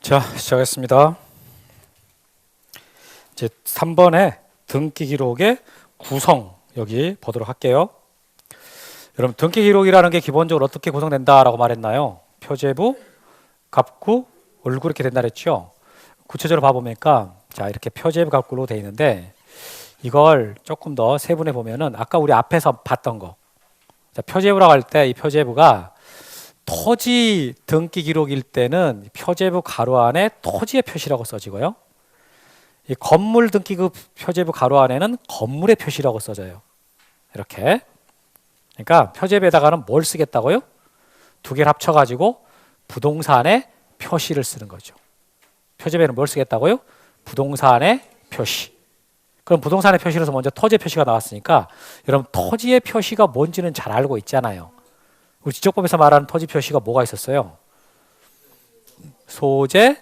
자, 시작했습니다. 이제 3번에 등기 기록의 구성 여기 보도록 할게요. 여러분, 등기 기록이라는 게 기본적으로 어떻게 구성된다라고 말했나요? 표제부, 갑구, 얼굴 이렇게 된다 그랬죠. 구체적으로 봐보니까 자, 이렇게 표제부, 갑구로 돼 있는데 이걸 조금 더 세분해 보면은 아까 우리 앞에서 봤던 거. 자, 표제부라고 할 때 이 표제부가 토지 등기 기록일 때는 표제부 가로 안에 토지의 표시라고 써지고요. 이 건물 등기급 표제부 가로 안에는 건물의 표시라고 써져요. 이렇게. 그러니까 표제부에다가는 뭘 쓰겠다고요? 두 개를 합쳐가지고 부동산의 표시를 쓰는 거죠. 표제부에는 뭘 쓰겠다고요? 부동산의 표시. 그럼 부동산의 표시로서 먼저 토지의 표시가 나왔으니까 여러분 토지의 표시가 뭔지는 잘 알고 있잖아요. 우리 지적법에서 말하는 토지 표시가 뭐가 있었어요? 소재,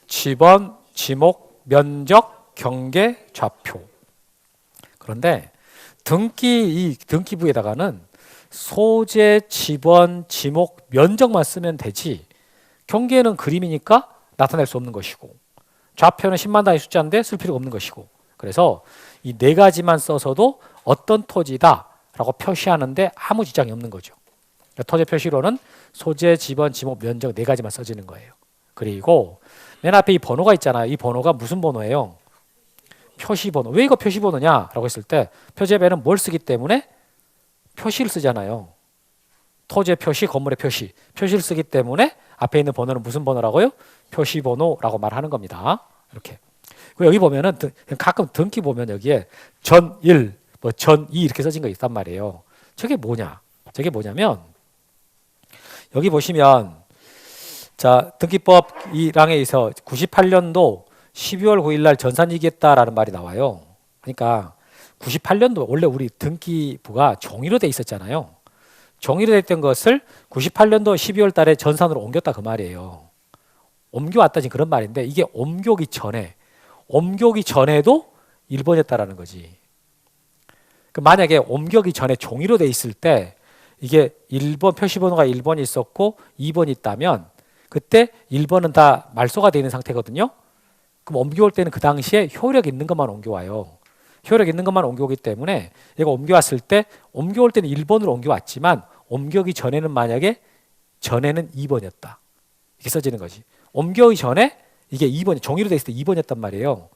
지번, 지목, 면적, 경계, 좌표. 그런데 이 등기부에다가는 소재, 지번, 지목, 면적만 쓰면 되지 경계는 그림이니까 나타낼 수 없는 것이고 좌표는 10만 단위 숫자인데 쓸 필요가 없는 것이고 그래서 이 네 가지만 써서도 어떤 토지다라고 표시하는데 아무 지장이 없는 거죠. 토지 표시로는 소재, 지번, 지목, 면적 네 가지만 써지는 거예요. 그리고 맨 앞에 이 번호가 있잖아요. 이 번호가 무슨 번호예요? 표시번호. 왜 이거 표시번호냐라고 했을 때 표제부에는 뭘 쓰기 때문에 표시를 쓰잖아요. 토지의 표시, 건물의 표시. 표시를 쓰기 때문에 앞에 있는 번호는 무슨 번호라고요? 표시번호라고 말하는 겁니다. 이렇게. 그리고 여기 보면은 가끔 등기 보면 여기에 전1, 뭐 전2 이렇게 써진 거 있단 말이에요. 저게 뭐냐? 저게 뭐냐면 여기 보시면 자 등기법 1항에서 98년도 12월 9일 날 전산이기했다라는 말이 나와요. 그러니까 98년도 원래 우리 등기부가 종이로 돼 있었잖아요. 종이로 돼 있던 것을 98년도 12월 달에 전산으로 옮겼다 그 말이에요. 옮겨왔다 지금 그런 말인데 이게 옮겨오기 전에도 1번이었다라는 거지. 만약에 옮겨오기 전에 종이로 돼 있을 때 이게 1번 표시번호가 1번이 있었고 2번이 있다면 그때 1번은 다 말소가 되어 있는 상태거든요. 그럼 옮겨올 때는 그 당시에 효력 있는 것만 옮겨와요. 효력 있는 것만 옮겨오기 때문에 얘가 옮겨왔을 때 옮겨올 때는 1번으로 옮겨왔지만 옮겨오기 전에는 만약에 전에는 2번이었다. 이렇게 써지는 거지. 옮겨오기 전에 이게 2번이 종이로 돼 있을 때 2번이었단 말이에요.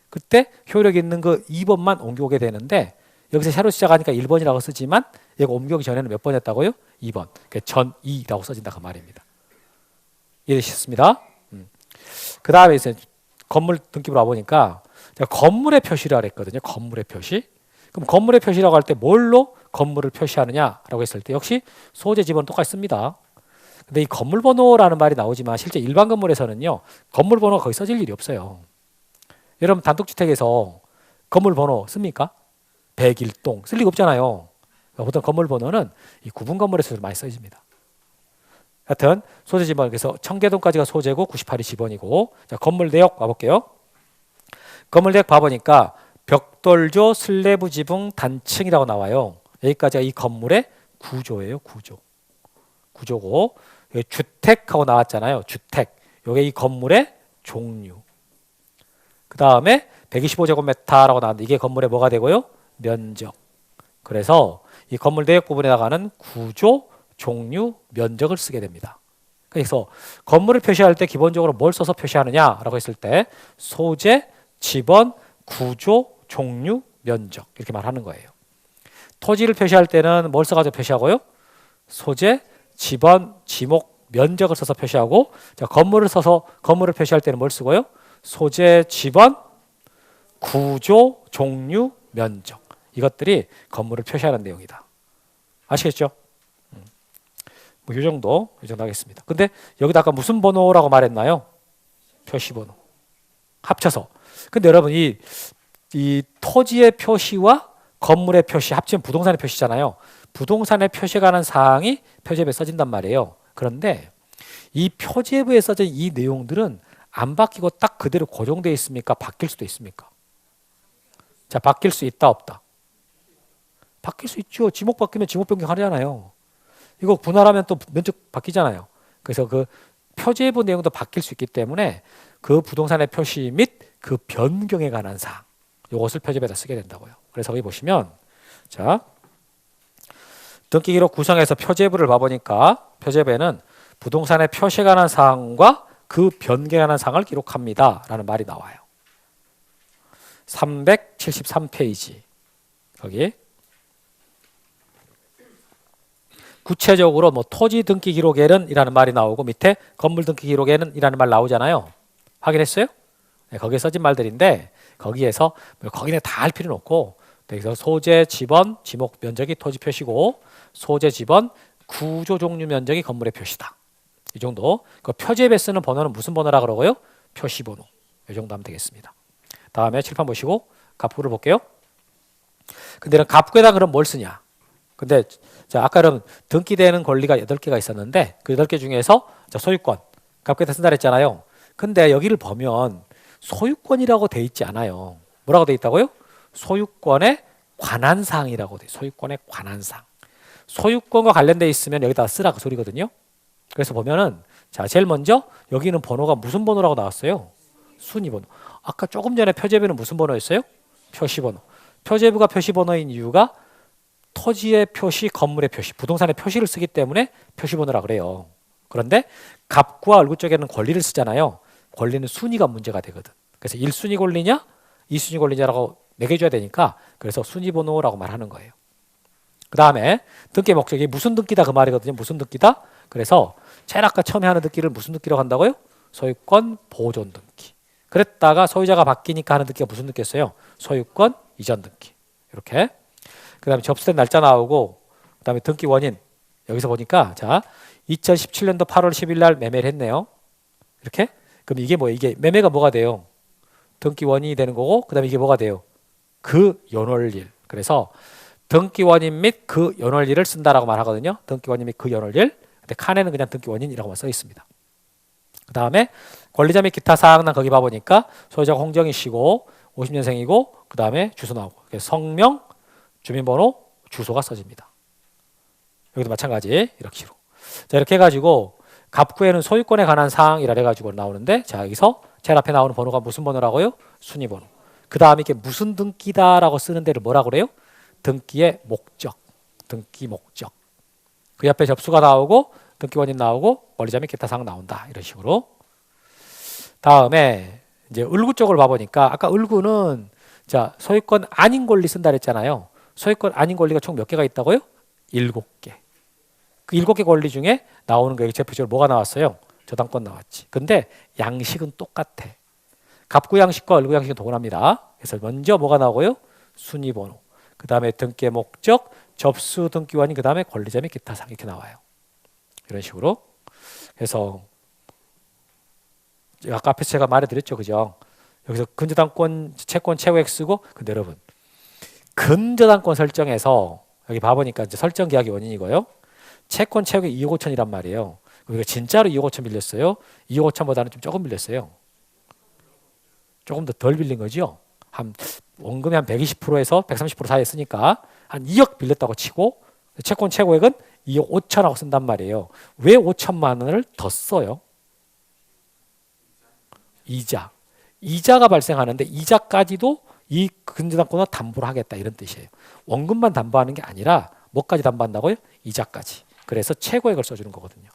그때 효력 있는 그 2번만 옮겨오게 되는데 여기서 새로 시작하니까 1번이라고 쓰지만 얘가 옮겨오기 전에는 몇 번이었다고요? 2번. 그러니까 전2라고 써진다 그 말입니다. 이해되셨습니다? 그 다음에 이제 건물 등기부로 와보니까 건물의 표시라고 했거든요. 건물의 표시. 그럼 건물의 표시라고 할 때 뭘로 건물을 표시하느냐라고 했을 때 역시 소재 지번은 똑같이 씁니다. 근데 이 건물 번호라는 말이 나오지만 실제 일반 건물에서는요. 건물 번호가 거의 써질 일이 없어요. 여러분 단독주택에서 건물 번호 씁니까? 101동 쓸 리가 없잖아요. 보통 건물 번호는 이 구분 건물에서 많이 써집니다. 하여튼 소재 지번 그래서 청계동까지가 소재고 98이 지번이고 자 건물 내역 봐볼게요. 건물 내역 봐보니까 벽돌조 슬래브 지붕 단층이라고 나와요. 여기까지가 이 건물의 구조예요. 구조고 주택하고 나왔잖아요. 주택 요게 이 건물의 종류. 그 다음에 125제곱미터라고 나왔는데 이게 건물의 뭐가 되고요? 면적. 그래서 이 건물 내역 부분에 나가는 구조, 종류, 면적을 쓰게 됩니다. 그래서 건물을 표시할 때 기본적으로 뭘 써서 표시하느냐라고 했을 때 소재, 지번, 구조, 종류, 면적 이렇게 말하는 거예요. 토지를 표시할 때는 뭘 써가지고 표시하고요? 소재, 지번, 지목, 면적을 써서 표시하고 자, 건물을 표시할 때는 뭘 쓰고요? 소재, 지번, 구조, 종류, 면적 이것들이 건물을 표시하는 내용이다. 아시겠죠? 이 정도 하겠습니다. 근데 여기다 아까 무슨 번호라고 말했나요? 표시번호. 합쳐서. 근데 여러분 이 토지의 표시와 건물의 표시 합치면 부동산의 표시잖아요. 부동산의 표시가는 사항이 표제부에 써진단 말이에요. 그런데 이 표제부에 써진 이 내용들은 안 바뀌고 딱 그대로 고정되어 있습니까? 바뀔 수도 있습니까? 자, 바뀔 수 있다 없다? 바뀔 수 있죠. 지목 바뀌면 지목 변경하잖아요. 이거 분할하면 또 면적 바뀌잖아요. 그래서 그 표제부 내용도 바뀔 수 있기 때문에 그 부동산의 표시 및 그 변경에 관한 사항, 이것을 표제부에다 쓰게 된다고요. 그래서 여기 보시면 자, 등기기록 구성에서 표제부를 봐보니까 표제부에는 부동산의 표시에 관한 사항과 그 변경에 관한 사항을 기록합니다 라는 말이 나와요. 373페이지 거기 구체적으로 뭐 토지 등기 기록에는 이라는 말이 나오고 밑에 건물 등기 기록에는 이라는 말 나오잖아요. 확인했어요? 네, 거기에 써진 말들인데 거기에서 거기는 다 할 필요는 없고 여기서 소재, 지번, 지목 면적이 토지 표시고 소재, 지번, 구조 종류 면적이 건물의 표시다. 이 정도. 그 표제부에 쓰는 번호는 무슨 번호라 그러고요? 표시번호. 이 정도 하면 되겠습니다. 다음에 칠판 보시고 갑구를 볼게요. 근데 갑구에다 그럼 뭘 쓰냐? 근데 자, 아까는 등기되는 권리가 8개가 있었는데 그 8개 중에서 자, 소유권 갑구에다 쓴다 그랬잖아요. 근데 여기를 보면 소유권이라고 돼 있지 않아요. 뭐라고 돼 있다고요? 소유권에 관한 사항이라고 돼. 소유권에 관한 사항. 소유권과 관련돼 있으면 여기다 쓰라 그 소리거든요. 그래서 보면은 자, 제일 먼저 여기는 번호가 무슨 번호라고 나왔어요? 순위번호. 아까 조금 전에 표제부는 무슨 번호였어요? 표시번호. 표제부가 표시번호인 이유가 토지의 표시, 건물의 표시, 부동산의 표시를 쓰기 때문에 표시번호라 그래요. 그런데 갑구와 을구 쪽에는 권리를 쓰잖아요. 권리는 순위가 문제가 되거든. 그래서 1순위 권리냐 2순위 권리냐라고 매겨줘야 되니까 그래서 순위번호라고 말하는 거예요. 그 다음에 등기 목적이 무슨 등기다 그 말이거든요. 무슨 등기다? 그래서 제일 아까 처음에 하는 등기를 무슨 등기라고 한다고요? 소유권 보존 등기. 그랬다가 소유자가 바뀌니까 하는 등기가 무슨 등기였어요? 소유권 이전 등기. 이렇게. 그 다음에 접수된 날짜 나오고 그 다음에 등기 원인 여기서 보니까 자 2017년도 8월 10일 날 매매를 했네요. 이렇게. 그럼 이게 뭐예요? 이게 매매가 뭐가 돼요? 등기 원인이 되는 거고 그 다음에 이게 뭐가 돼요? 그 연월일. 그래서 등기 원인 및 그 연월일을 쓴다라고 말하거든요. 등기 원인 및 그 연월일. 근데 칸에는 그냥 등기 원인이라고만 써 있습니다. 그 다음에 권리자 및 기타 사항 난 거기 봐보니까 소유자가 홍정희 씨고 50년생이고 그 다음에 주소 나오고 성명, 주민번호, 주소가 써집니다. 여기도 마찬가지 이렇게 식으로. 자 이렇게 해가지고 갑구에는 소유권에 관한 사항이라 해가지고 나오는데 자 여기서 제일 앞에 나오는 번호가 무슨 번호라고요? 순위번호. 그 다음에 이게 무슨 등기다라고 쓰는 데를 뭐라고 그래요? 등기의 목적. 등기 목적. 그 옆에 접수가 나오고 등기 원인 나오고 권리자 및 기타 사항 나온다. 이런 식으로. 다음에 이제 을구 쪽을 봐보니까 아까 을구는 자 소유권 아닌 권리 쓴다 그랬잖아요. 소유권 아닌 권리가 총 몇 개가 있다고요? 7개. 그 7개 권리 중에 나오는 거 여기 대표적으로 뭐가 나왔어요? 저당권 나왔지. 근데 양식은 똑같아. 갑구 양식과 을구 양식은 동일합니다. 그래서 먼저 뭐가 나오고요? 순위번호. 그 다음에 등기의 목적, 접수 등기원인, 그 다음에 권리자 및 기타 사항 이렇게 나와요. 이런 식으로. 그래서 아까 앞에서 제가 말해드렸죠, 그죠? 여기서 근저당권 채권 최고 X고, 근데 여러분 근저당권 설정에서 여기 봐보니까 이제 설정 계약이 원인이고요. 채권 최고가 2억 5천이란 말이에요. 우리가 진짜로 2억 5천 빌렸어요. 2억 5천보다는 좀 조금 빌렸어요. 조금 더 덜 빌린 거죠. 한 원금이 한 120%에서 130% 사이에 쓰니까 한 2억 빌렸다고 치고 채권 최고액은 2억 5천하고 쓴단 말이에요. 왜 5천만 원을 더 써요? 이자. 이자가 발생하는데 이자까지도 이 근저당권을 담보를 하겠다 이런 뜻이에요. 원금만 담보하는 게 아니라 뭐까지 담보한다고요? 이자까지. 그래서 최고액을 써주는 거거든요.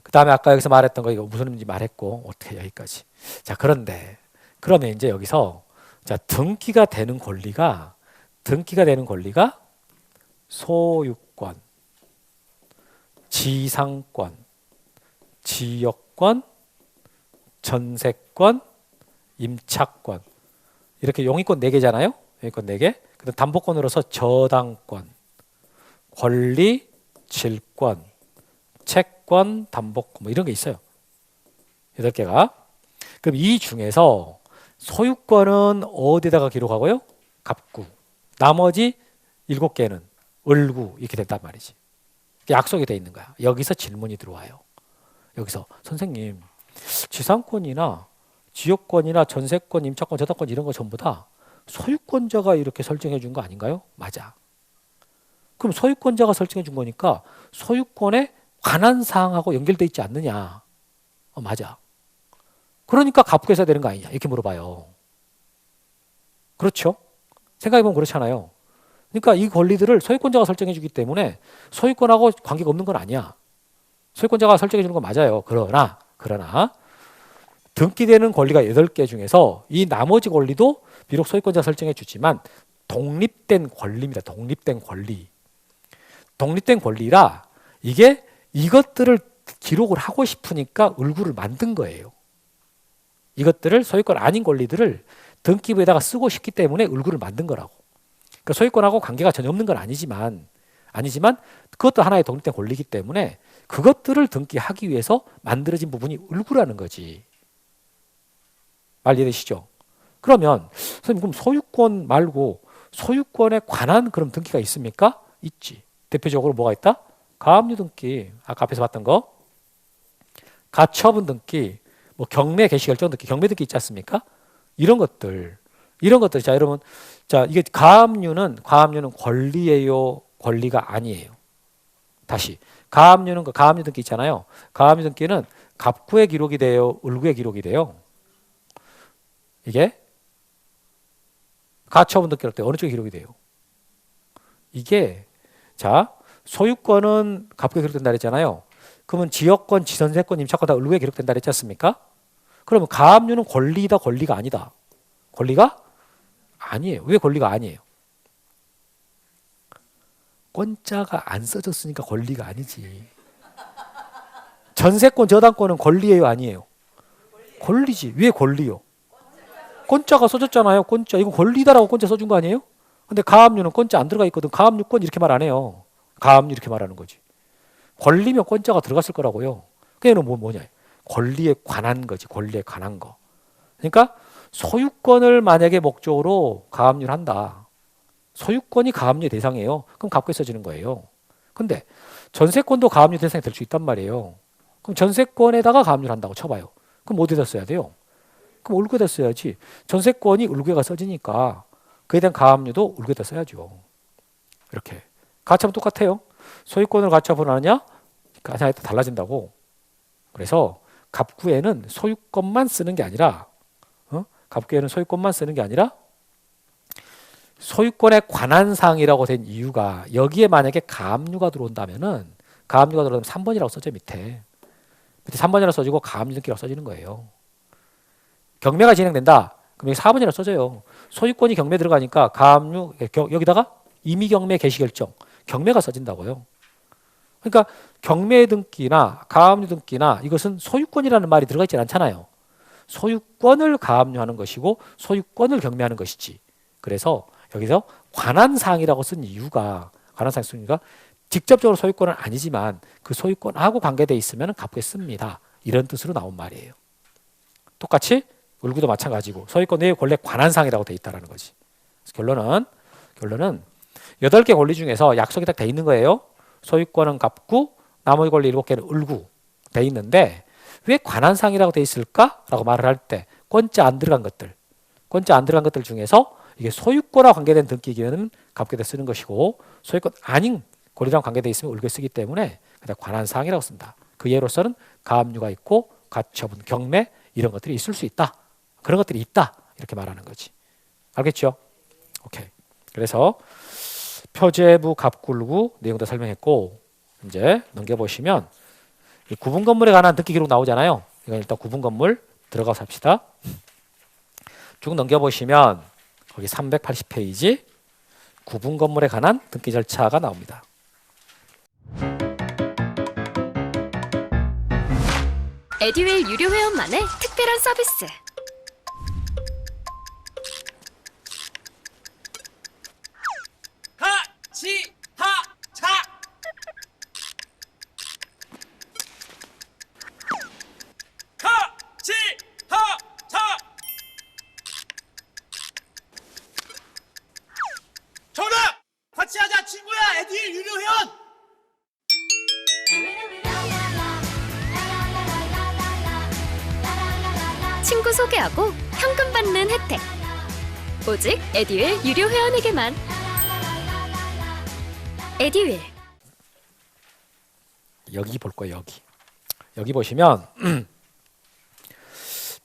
그 다음에 아까 여기서 말했던 거 이거 무슨 의미인지 말했고 어떻게 여기까지. 자 그런데 그러면 이제 여기서 자 등기가 되는 권리가 소유권, 지상권, 지역권, 전세권, 임차권 이렇게 용의권 4개잖아요. 용의권 4개. 그다음 담보권으로서 저당권, 권리, 질권, 채권, 담보권 뭐 이런 게 있어요. 8개가. 그럼 이 중에서 소유권은 어디다가 기록하고요? 갑구. 나머지 7개는 을구 이렇게 된단 말이지. 약속이 돼 있는 거야. 여기서 질문이 들어와요. 여기서 선생님 지상권이나 지역권이나 전세권, 임차권, 저당권 이런 거 전부 다 소유권자가 이렇게 설정해 준 거 아닌가요? 맞아. 그럼 소유권자가 설정해 준 거니까 소유권에 관한사항하고 연결돼 있지 않느냐. 맞아. 그러니까 갑부에서 되는 거 아니냐 이렇게 물어봐요. 그렇죠? 생각해보면 그렇잖아요. 그러니까 이 권리들을 소유권자가 설정해 주기 때문에 소유권하고 관계가 없는 건 아니야. 소유권자가 설정해 주는 건 맞아요. 그러나 등기되는 권리가 8개 중에서 이 나머지 권리도 비록 소유권자가 설정해 주지만 독립된 권리입니다. 독립된 권리. 독립된 권리라 이게 이것들을 기록을 하고 싶으니까 을구를 만든 거예요. 이것들을 소유권 아닌 권리들을 등기부에다가 쓰고 싶기 때문에 을구를 만든 거라고. 그러니까 소유권하고 관계가 전혀 없는 건 아니지만 그것도 하나의 독립된 권리이기 때문에 그것들을 등기하기 위해서 만들어진 부분이 을구라는 거지. 말 이해되시죠? 그러면 선생님 그럼 소유권 말고 소유권에 관한 그런 등기가 있습니까? 있지. 대표적으로 뭐가 있다? 가압류 등기, 아까 앞에서 봤던 거, 가처분 등기, 뭐 경매 개시 결정 등기, 경매 등기 있지 않습니까? 이런 것들. 자, 여러분, 자 이게 가압류는 권리예요, 권리가 아니에요. 다시 가압류 등기 있잖아요. 가압류 등기는 갑구에 기록이 돼요, 을구에 기록이 돼요. 이게 가처분 등기할 때 어느 쪽에 기록이 돼요? 이게 자 소유권은 갑구에 기록된다 그랬잖아요. 그러면 지역권, 지전세권, 임차권 다 을구에 기록된다 그랬지 않습니까? 그러면 가압류는 권리다, 권리가 아니다? 권리가 아니에요. 왜 권리가 아니에요? 권자가 안 써졌으니까 권리가 아니지. 전세권, 저당권은 권리예요, 아니에요? 권리지. 왜 권리요? 권자가 써졌잖아요. 권자. 이거 권리다라고 권자 써준 거 아니에요? 근데 가압류는 권자 안 들어가 있거든. 가압류권 이렇게 말 안 해요. 가압류 이렇게 말하는 거지. 권리면 권자가 들어갔을 거라고요. 그게는 뭐냐? 권리에 관한 거지. 권리에 관한 거. 그러니까 소유권을 만약에 목적으로 가압류를 한다. 소유권이 가압류의 대상이에요. 그럼 갑구에 써지는 거예요. 근데 전세권도 가압류 대상이 될 수 있단 말이에요. 그럼 전세권에다가 가압류를 한다고 쳐봐요. 그럼 어디다 써야 돼요? 그럼 을구에다 써야지. 전세권이 을구에가 써지니까 그에 대한 가압류도 을구에다 써야죠. 이렇게. 가처분 똑같아요. 소유권을 가처분하느냐? 가냐에 따라 달라진다고. 그래서 갑구에는 소유권만 쓰는 게 아니라 갑구에는 소유권만 쓰는 게 아니라 소유권에 관한 사항이라고 된 이유가 여기에 만약에 가압류가 들어온다면은 가압류가 들어오면 3번이라고 써져 밑에 3번이라고 써지고 가압류 등기라고 써지는 거예요. 경매가 진행된다. 그럼 여기 4번이라고 써져요. 소유권이 경매 들어가니까 가압류 여기다가 임의경매 개시결정 경매가 써진다고요. 그러니까 경매 등기나 가압류 등기나 이것은 소유권이라는 말이 들어가 있지 않잖아요. 소유권을 가압류하는 것이고 소유권을 경매하는 것이지. 그래서 여기서 관한사항이라고 쓴 이유가 직접적으로 소유권은 아니지만 그 소유권하고 관계되어 있으면 갑구에 씁니다. 이런 뜻으로 나온 말이에요. 똑같이 을구도 마찬가지고 소유권 내의 권리에 관한사항이라고 되어 있다는 거지. 결론은 8개 권리 중에서 약속이 딱 돼 있는 거예요. 소유권은 갑구, 나머지 권리 7개는 을구 돼 있는데 왜 관한사항이라고 돼 있을까라고 말을 할 때 권자 안 들어간 것들 중에서 이게 소유권과 관계된 등기기에는 갑구에다 쓰는 것이고 소유권 아닌 권리랑 관계되어 있으면 을구에 쓰기 때문에 그냥 관한사항이라고 쓴다. 그 예로서는 가압류가 있고 가처분, 경매 이런 것들이 있을 수 있다. 그런 것들이 있다. 이렇게 말하는 거지. 알겠죠? 오케이. 그래서 표제부 갑구을구 내용도 설명했고 이제 넘겨보시면 구분 건물에 관한 등기 기록 나오잖아요. 이건 일단 구분 건물 들어가서 합시다. 쭉 넘겨보시면 거기 380페이지 구분 건물에 관한 등기 절차가 나옵니다. 에듀윌 유료 회원만의 특별한 서비스. 하치하차 하치하차 정답! 같이 하자 친구야 에듀윌 유료 회원! 친구 소개하고 현금 받는 혜택. 오직 에듀윌 유료 회원에게만. 에듀윌. 여기 볼 거예요. 여기 보시면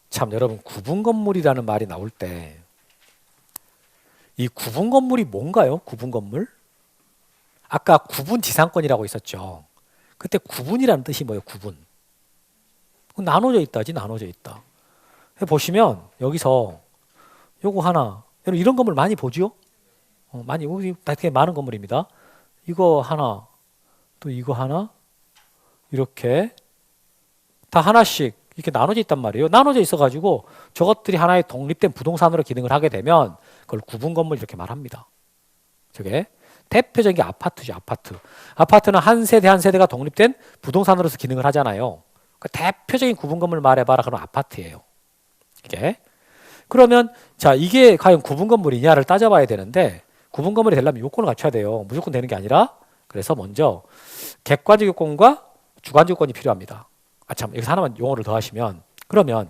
참 여러분 구분 건물이라는 말이 나올 때 이 구분 건물이 뭔가요? 구분 건물? 아까 구분 지상권이라고 있었죠. 그때 구분이라는 뜻이 뭐예요? 구분. 나눠져 있다지 나눠져 있다. 보시면 여기서 요거 하나 여러분 이런 건물 많이 보죠? 많이 여기 되게 많은 건물입니다. 이거 하나 또 이거 하나 이렇게 다 하나씩 이렇게 나눠져 있단 말이에요. 나눠져 있어가지고 저것들이 하나의 독립된 부동산으로 기능을 하게 되면 그걸 구분 건물 이렇게 말합니다. 저게 대표적인 게 아파트죠. 아파트는 한 세대 한 세대가 독립된 부동산으로서 기능을 하잖아요. 그 대표적인 구분 건물 말해봐라. 그럼 아파트예요. 이게 그러면 자 이게 과연 구분 건물이냐를 따져봐야 되는데 구분 건물이 되려면 요건을 갖춰야 돼요. 무조건 되는 게 아니라 그래서 먼저 객관적 요건과 주관적 요건이 필요합니다. 참 여기서 하나만 용어를 더 하시면 그러면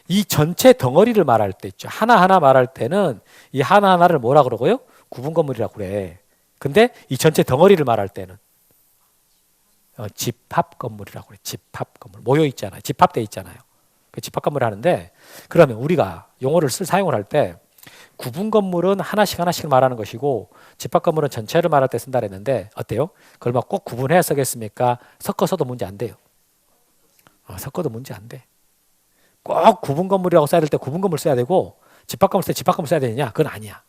이 전체 덩어리를 말할 때 있죠. 하나하나 말할 때는 이 하나하나를 뭐라 그러고요? 구분 건물이라고 그래. 근데 이 전체 덩어리를 말할 때는 집합 건물이라고 그래. 집합 건물. 모여 있잖아요. 집합돼 있잖아요. 그 집합 건물을 하는데 그러면 우리가 용어를 사용을 할 때 구분 건물은 하나씩 말하는 것이고 집합 건물은 전체를 말할 때 쓴다 그랬는데 어때요? 그걸 막 꼭 구분해야 쓰겠습니까? 섞어서도 문제 안 돼요. 섞어도 문제 안 돼. 꼭 구분 건물이라고 써야 될 때 구분 건물 써야 되고 집합 건물 쓸 때 집합 건물 써야 되느냐? 그건 아니야.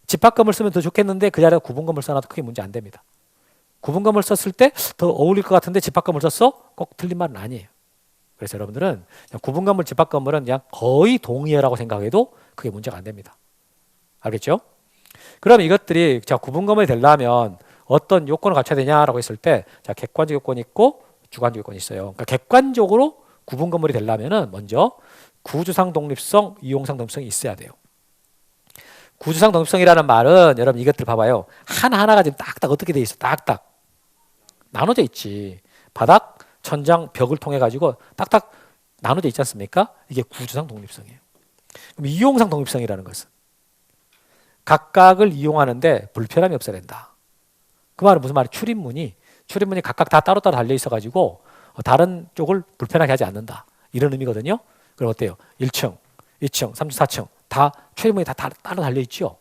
집합 건물 쓰면 더 좋겠는데 그 자리에 구분 건물 써놔도 크게 문제 안 됩니다. 구분 건물 썼을 때 더 어울릴 것 같은데 집합 건물 썼어? 꼭 틀린 말은 아니에요. 그래서 여러분들은 구분 건물, 집합 건물은 그냥 거의 동의어라고 생각해도 그게 문제가 안 됩니다. 알겠죠? 그럼 이것들이 자 구분 건물이 되려면 어떤 요건을 갖춰야 되냐라고 했을 때 자 객관적 요건이 있고 주관적 요건이 있어요. 그러니까 객관적으로 구분 건물이 되려면은 먼저 구조상 독립성, 이용상 독립성이 있어야 돼요. 구조상 독립성이라는 말은 여러분 이것들 봐봐요. 하나하나가 지금 딱딱 어떻게 돼 있어? 딱딱 나눠져 있지. 바닥, 천장, 벽을 통해 가지고 딱딱 나눠져 있지 않습니까? 이게 구조상 독립성이에요. 그럼 이용상 독립성이라는 것은 각각을 이용하는데 불편함이 없어야 된다. 그 말은 무슨 말이에요? 출입문이 각각 다 따로따로 달려 있어 가지고 다른 쪽을 불편하게 하지 않는다. 이런 의미거든요. 그럼 어때요? 1층, 2층, 3층, 4층 다 출입문이 다 따로 달려 있죠.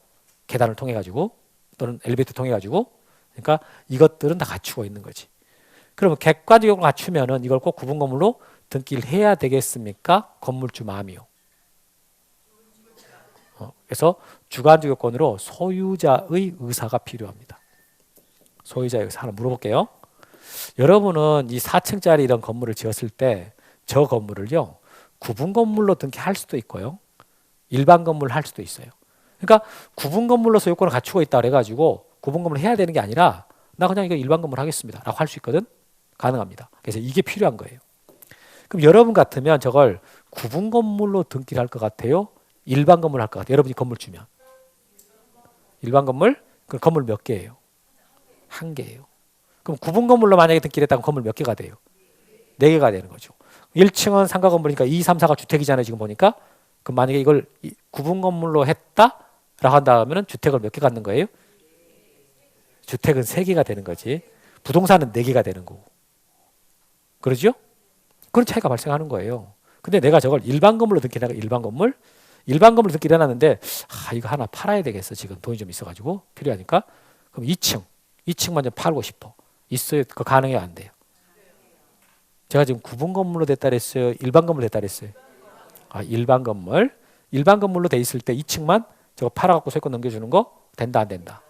계단을 통해 가지고 또는 엘리베이터 통해 가지고 그러니까 이것들은 다 갖추고 있는 거지. 그러면 객관적 요건을 갖추면은 이걸 꼭 구분 건물로 등기를 해야 되겠습니까? 건물주 마음이요. 그래서 주관적 요건으로 소유자의 의사가 필요합니다. 소유자의 의사 하나 물어볼게요. 여러분은 이 4층짜리 이런 건물을 지었을 때 저 건물을요 구분 건물로 등기할 수도 있고요 일반 건물을 할 수도 있어요. 그러니까 구분 건물로 소유권을 갖추고 있다 그래가지고 구분 건물을 해야 되는 게 아니라 나 그냥 이거 일반 건물 하겠습니다 라고 할 수 있거든. 가능합니다. 그래서 이게 필요한 거예요. 그럼 여러분 같으면 저걸 구분 건물로 등기를 할 것 같아요? 일반 건물 할 것 같아요? 여러분이 건물 주면 일반 건물? 그럼 건물 몇 개예요? 한 개예요. 그럼 구분 건물로 만약에 등기를 했다면 건물 몇 개가 돼요? 4개가 되는 거죠. 1층은 상가 건물이니까 2, 3, 4가 주택이잖아요. 지금 보니까. 그럼 만약에 이걸 구분 건물로 했다라고 한다면 주택을 몇 개 갖는 거예요? 주택은 3개가 되는 거지. 부동산은 4개가 되는 거고. 그러죠? 그런 차이가 발생하는 거예요. 근데 내가 저걸 일반 건물로 등기해놔가 일반 건물로 등기를 해놨는데 이거 하나 팔아야 되겠어. 지금 돈이 좀 있어가지고 필요하니까. 그럼 2층만 좀 팔고 싶어. 있어요? 그거 가능해요? 안 돼요? 제가 지금 구분 건물로 됐다 그랬어요? 일반 건물로 됐다 그랬어요? 일반 건물로 돼 있을 때 2층만 저거 팔아갖고 소유권 넘겨주는 거 된다 안 된다?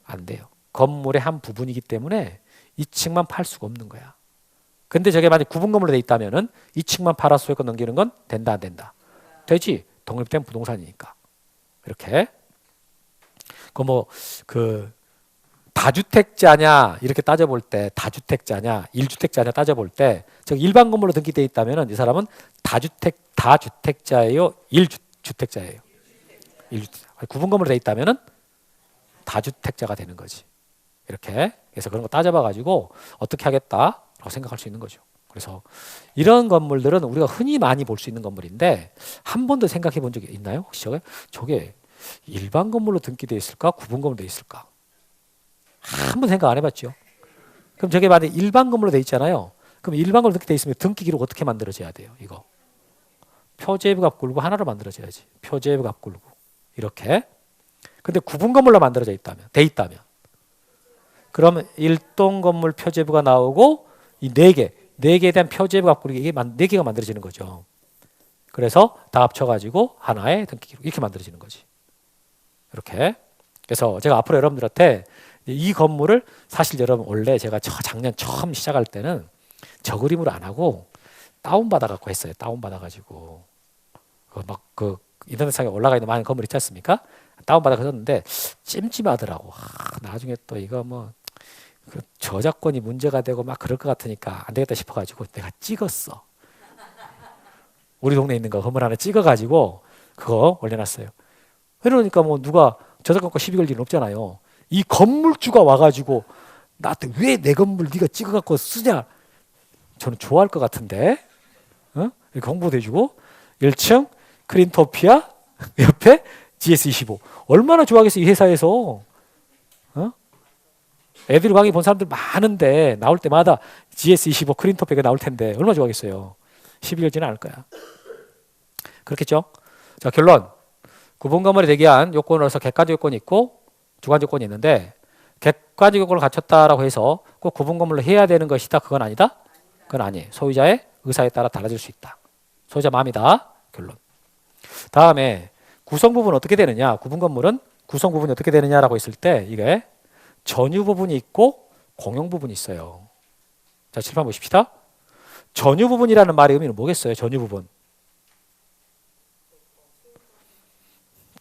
안 돼요. 건물의 한 부분이기 때문에 2층만 팔 수가 없는 거야. 근데 저게 만약 구분 건물로 돼 있다면은 2층만 팔아서 소유권 넘기는 건 된다 안 된다? 되지. 독립된 부동산이니까. 이렇게. 다주택자냐 이렇게 따져볼 때 다주택자냐 1주택자냐 따져볼 때 저기 일반 건물로 등기되어 있다면 이 사람은 다주택자예요 1주택자예요 1주택자. 구분 건물로 되어 있다면 다주택자가 되는 거지. 이렇게 그래서 그런 거 따져봐 가지고 어떻게 하겠다라고 생각할 수 있는 거죠. 그래서 이런 건물들은 우리가 흔히 많이 볼 수 있는 건물인데 한 번도 생각해 본 적이 있나요? 혹시 저게 일반 건물로 등기되어 있을까? 구분 건물로 되어 있을까? 한 번 생각 안 해봤죠. 그럼 저게 만약에 일반 건물로 돼 있잖아요. 그럼 일반 건물로 이렇게 돼 있으면 등기 기록 어떻게 만들어져야 돼요? 이거 표제부 값 굴고 하나로 만들어져야지. 표제부 값 굴고 이렇게. 근데 구분 건물로 만들어져 있다면, 돼 있다면, 그러면 일동 건물 표제부가 나오고 이 네 개에 대한 표제부 값 굴기 이게 네 개가 만들어지는 거죠. 그래서 다 합쳐가지고 하나의 등기 기록 이렇게 만들어지는 거지. 이렇게. 그래서 제가 앞으로 여러분들한테 이 건물을 사실 여러분 원래 제가 작년 처음 시작할 때는 저 그림으로 안 하고 다운받아 갖고 했어요. 다운받아 가지고 그 인터넷상에 올라가 있는 많은 건물 있지 않습니까? 다운받아 그렸는데 찜찜하더라고. 나중에 또 이거 그 저작권이 문제가 되고 막 그럴 것 같으니까 안 되겠다 싶어가지고 내가 찍었어. 우리 동네에 있는 거 건물 하나 찍어가지고 그거 올려놨어요. 그러니까 누가 저작권과 시비 걸 일은 없잖아요. 이 건물주가 와가지고 나한테 왜 내 건물 네가 찍어갖고 쓰냐? 저는 좋아할 것 같은데, 이렇게 홍보도 해주고 1층 크린토피아 옆에 GS25 얼마나 좋아하겠어 이 회사에서. 애들 강의 본 사람들 많은데 나올 때마다 GS25 크린토피아가 나올 텐데 얼마나 좋아하겠어요. 시비 걸지는 않을 거야. 그렇겠죠? 자, 결론. 구분 건물에 대기한 요건으로서 객관적 요건이 있고 주관적 요건이 있는데 객관적 요건을 갖췄다라고 해서 꼭 구분 건물로 해야 되는 것이다. 그건 아니다. 그건 아니에요. 소유자의 의사에 따라 달라질 수 있다. 소유자 마음이다. 결론. 다음에 구성 부분 어떻게 되느냐? 구분 건물은 구성 부분이 어떻게 되느냐라고 했을 때 이게 전유 부분이 있고 공용 부분이 있어요. 자, 칠판 보십시다. 전유 부분이라는 말의 의미는 뭐겠어요? 전유 부분.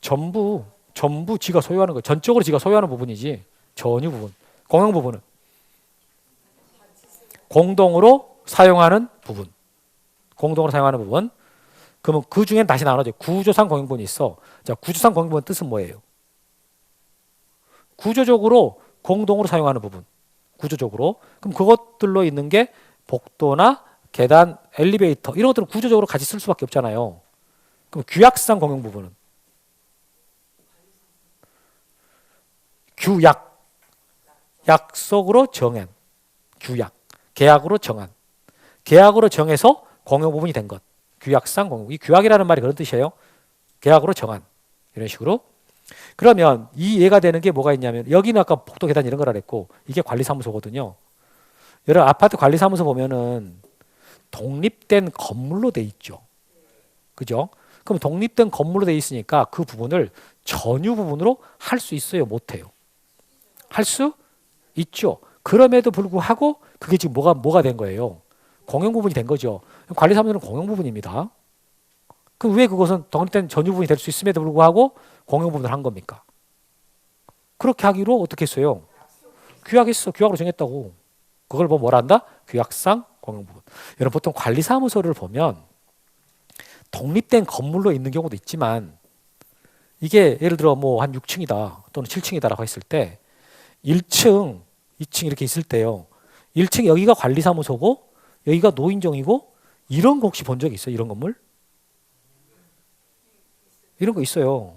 전부 지가 소유하는 거, 전적으로 지가 소유하는 부분이지. 전유 부분. 공용 부분은 공동으로 사용하는 부분. 공동으로 사용하는 부분. 그러면 그 중엔 다시 나눠져. 구조상 공용부분이 있어. 자, 구조상 공용부분 뜻은 뭐예요? 구조적으로 공동으로 사용하는 부분. 구조적으로. 그럼 그것들로 있는 게 복도나 계단, 엘리베이터 이런 것들은 구조적으로 같이 쓸 수밖에 없잖아요. 그럼 규약상 공용 부분은 규약, 약속으로 정한, 규약, 계약으로 정한, 계약으로 정해서 공용 부분이 된 것. 규약상 공용. 이 규약이라는 말이 그런 뜻이에요. 계약으로 정한. 이런 식으로. 그러면 이 이해가 되는 게 뭐가 있냐면 여기는 아까 복도 계단 이런 거라 그랬고 이게 관리사무소거든요. 여러분 아파트 관리사무소 보면은 독립된 건물로 돼 있죠. 그죠? 그럼 독립된 건물로 돼 있으니까 그 부분을 전유 부분으로 할 수 있어요? 못해요? 할 수 있죠. 그럼에도 불구하고 그게 지금 뭐가 된 거예요? 공용 부분이 된 거죠. 관리사무소는 공용 부분입니다. 그럼 왜 그것은 독립된 전유 부분이 될 수 있음에도 불구하고 공용 부분을 한 겁니까? 그렇게 하기로 어떻게 했어요? 규약했어. 규약으로 정했다고. 그걸 뭐라 한다? 규약상 공용 부분. 여러분 보통 관리사무소를 보면 독립된 건물로 있는 경우도 있지만 이게 예를 들어 한 6층이다 또는 7층이다라고 했을 때 1층, 2층 이렇게 있을 때요. 1층 여기가 관리사무소고 여기가 노인정이고 이런 거 혹시 본 적 있어요? 이런 건물? 이런 거 있어요.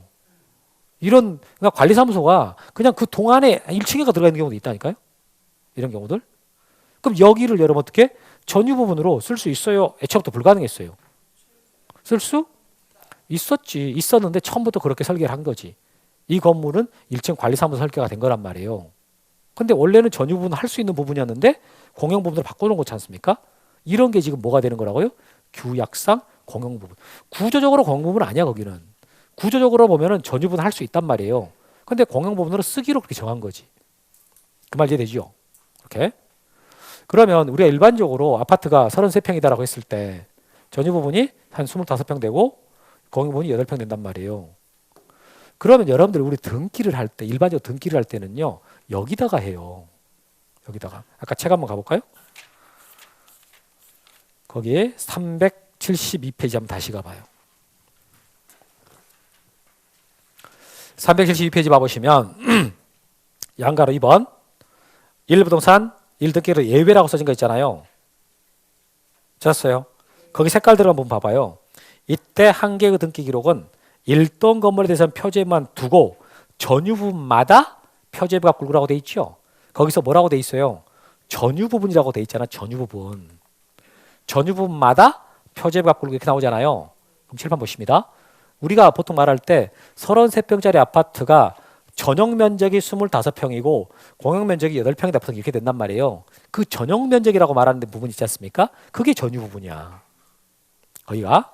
그러니까 관리사무소가 그냥 그 동안에 1층에가 들어가 있는 경우도 있다니까요. 이런 경우들. 그럼 여기를 여러분 어떻게 전유 부분으로 쓸 수 있어요? 애초부터 불가능했어요. 쓸 수 있었는데 처음부터 그렇게 설계를 한 거지. 이 건물은 1층 관리사무소 설계가 된 거란 말이에요. 근데 원래는 전유 부분을 할 수 있는 부분이었는데 공용 부분으로 바꿔놓은 거지 않습니까? 이런 게 지금 뭐가 되는 거라고요? 규약상 공용 부분. 구조적으로 공용 부분은 아니야 거기는. 구조적으로 보면은 전유 부분 할 수 있단 말이에요. 근데 공용 부분으로 쓰기로 그렇게 정한 거지. 그 말 이해되죠? 이렇게. 그러면 우리가 일반적으로 아파트가 33평이다라고 했을 때 전유 부분이 한 25평 되고 공용 부분이 8평 된단 말이에요. 그러면 여러분들 우리 등기를 할 때 일반적으로 등기를 할 때는요. 여기다가 해요. 여기다가. 아까 책 한번 가볼까요? 거기에 372페이지 한번 다시 가봐요. 372페이지 봐보시면 양가로 2번 1부동산 1등기로 예외라고 써진 거 있잖아요. 찾았어요? 거기 색깔들을 한번 봐봐요. 이때 한 개의 등기 기록은 일동 건물에 대해서는 표제만 두고 전유 부분마다 표제부가 굴구라고 돼 있죠. 거기서 뭐라고 돼 있어요? 전유 부분이라고 돼 있잖아. 전유 부분. 전유 부분마다 표제값 굴고 이렇게 나오잖아요. 그럼 칠판 보십니다. 우리가 보통 말할 때 33평짜리 아파트가 전용 면적이 25평이고 공용 면적이 8평이다 보통 이렇게 된단 말이에요. 그 전용 면적이라고 말하는 부분 있지 않습니까? 그게 전유 부분이야. 거기가.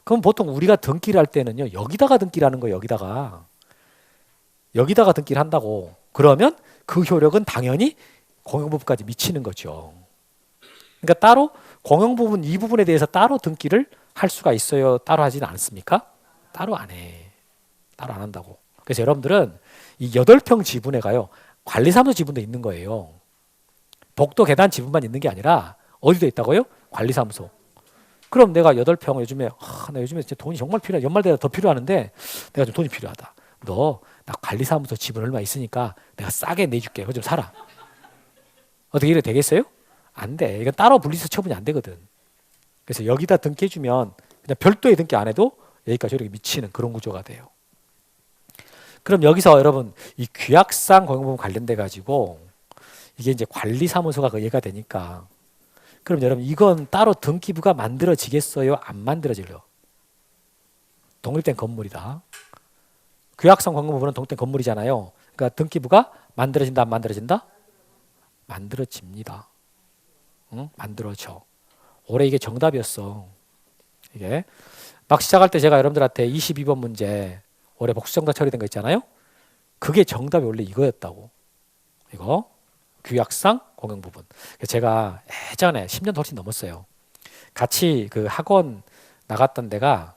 그럼 보통 우리가 등기를 할 때는요. 여기다가 등기를 하는 거예요. 여기다가 등기를 한다고. 그러면 그 효력은 당연히 공용 부분까지 미치는 거죠. 그러니까 따로 공용 부분 이 부분에 대해서 따로 등기를 할 수가 있어요. 따로 하지는 않습니까? 따로 안 해. 따로 안 한다고. 그래서 여러분들은 이 8평 지분에 가요. 관리사무소 지분도 있는 거예요. 복도 계단 지분만 있는 게 아니라 어디도 있다고요? 관리사무소. 그럼 내가 8평 나 요즘에 진짜 돈이 정말 필요해. 연말되다 더 필요하는데 내가 좀 돈이 필요하다. 너 나 관리사무소 지분 얼마 있으니까 내가 싸게 내줄게. 그거 좀 사라. 어떻게 이래 되겠어요? 안 돼. 이건 따로 분리해서 처분이 안 되거든. 그래서 여기다 등기해주면 그냥 별도의 등기 안 해도 여기까지 이렇게 미치는 그런 구조가 돼요. 그럼 여기서 여러분 이 규약상 공용부분 관련돼 가지고 이게 이제 관리사무소가 그 얘가 되니까 그럼 여러분 이건 따로 등기부가 만들어지겠어요? 안 만들어질래요? 독립된 건물이다. 규약상 공용부분은 독립된 건물이잖아요. 그러니까 등기부가 만들어진다 안 만들어진다? 만들어집니다. 응? 만들어져. 올해 이게 정답이었어. 이게 막 시작할 때 제가 여러분들한테 22번 문제 올해 복수정답 처리된 거 있잖아요. 그게 정답이 원래 이거였다고. 이거 규약상 공용 부분. 제가 예전에 10년 훨씬 넘었어요. 같이 그 학원 나갔던 데가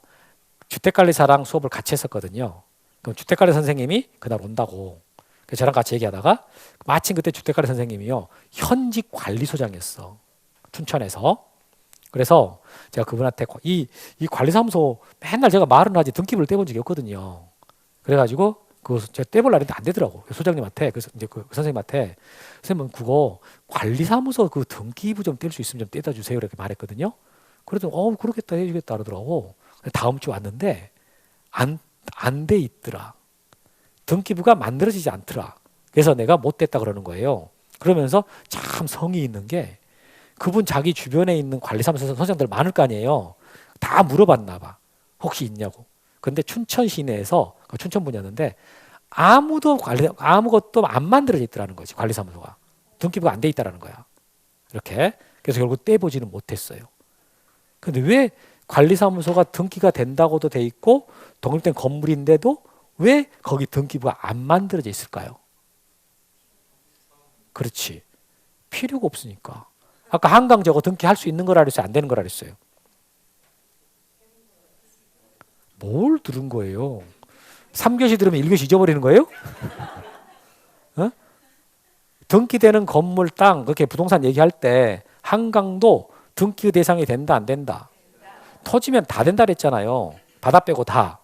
주택관리사랑 수업을 같이 했었거든요. 그럼 주택관리 선생님이 그날 온다고. 그래서 저랑 같이 얘기하다가 마침 그때 주택관리 선생님이요 현직 관리소장이었어. 춘천에서. 그래서 제가 그분한테 이 관리사무소 맨날 제가 말은 하지 등기부를 떼본 적이 없거든요. 그래가지고 제가 떼볼 날인데 안 되더라고. 소장님한테 그래서 이제 그 선생님한테 선생님 그거 관리사무소 그 등기부 좀 뗄 수 있으면 좀 떼다 주세요 이렇게 말했거든요. 그래도 그러겠다 해주겠다 그러더라고. 다음 주 왔는데 안 돼 있더라. 등기부가 만들어지지 않더라. 그래서 내가 못 뗐다 그러는 거예요. 그러면서 참 성의 있는 게 그분 자기 주변에 있는 관리사무소 선생님들 많을 거 아니에요. 다 물어봤나 봐. 혹시 있냐고. 근데 춘천 시내에서 춘천 분이었는데 아무것도 안 만들어져 있더라는 거지. 관리사무소가. 등기부가 안 돼 있다라는 거야. 이렇게. 그래서 결국 떼보지는 못했어요. 근데 왜 관리사무소가 등기가 된다고도 돼 있고 독립된 건물인데도 왜 거기 등기부가 안 만들어져 있을까요? 그렇지. 필요가 없으니까. 아까 한강 저거 등기할 수 있는 거라 그랬어요? 안 되는 거라 그랬어요? 뭘 들은 거예요? 3교시 들으면 1교시 잊어버리는 거예요? 어? 등기되는 건물 땅 그렇게 부동산 얘기할 때 한강도 등기 대상이 된다 안 된다? 터지면 다 된다 그랬잖아요. 바다 빼고 다.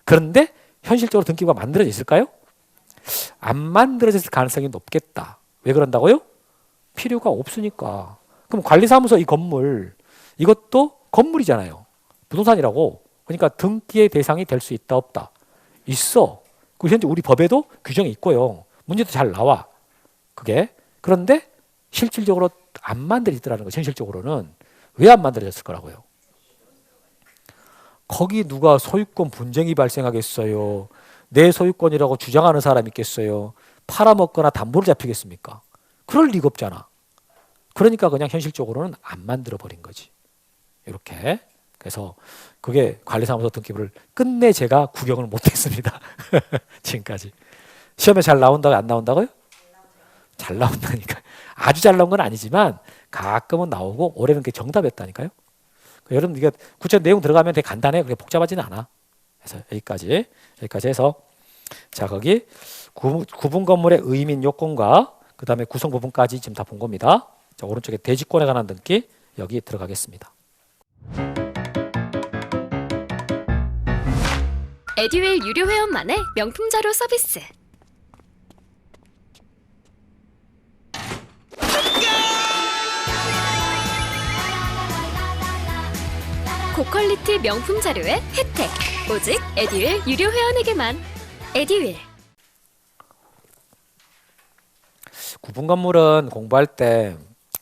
그런데 현실적으로 등기부가 만들어져 있을까요? 안 만들어졌을 가능성이 높겠다. 왜 그런다고요? 필요가 없으니까. 그럼 관리사무소 이 건물 이것도 건물이잖아요. 부동산이라고. 그러니까 등기의 대상이 될 수 있다 없다? 있어. 그 현재 우리 법에도 규정이 있고요. 문제도 잘 나와. 그게. 그런데 실질적으로 안 만들어지더라는 거죠. 현실적으로는. 왜 안 만들어졌을 거라고요? 거기 누가 소유권 분쟁이 발생하겠어요? 내 소유권이라고 주장하는 사람이 있겠어요? 팔아먹거나 담보를 잡히겠습니까? 그럴 리가 없잖아. 그러니까 그냥 현실적으로는 안 만들어버린 거지. 이렇게. 그래서 그게 관리사무소 등기부를 끝내 제가 구경을 못했습니다. 지금까지. 시험에 잘 나온다고 안 나온다고요? 잘 나온다니까. 아주 잘 나온 건 아니지만 가끔은 나오고 올해는 그게 정답이었다니까요. 여러분 이게 구체 내용 들어가면 되게 간단해. 그게 복잡하지는 않아. 그래서 여기까지 해서 자 거기 구분 건물의 의민 요건과 그 다음에 구성 부분까지 지금 다 본 겁니다. 자 오른쪽에 대지권에 관한 등기 여기 들어가겠습니다. 에듀윌 유료 회원만의 명품 자료 서비스. 고퀄리티 명품 자료의 혜택. 오직 에듀윌 유료 회원에게만. 에듀윌. 구분 건물은 공부할 때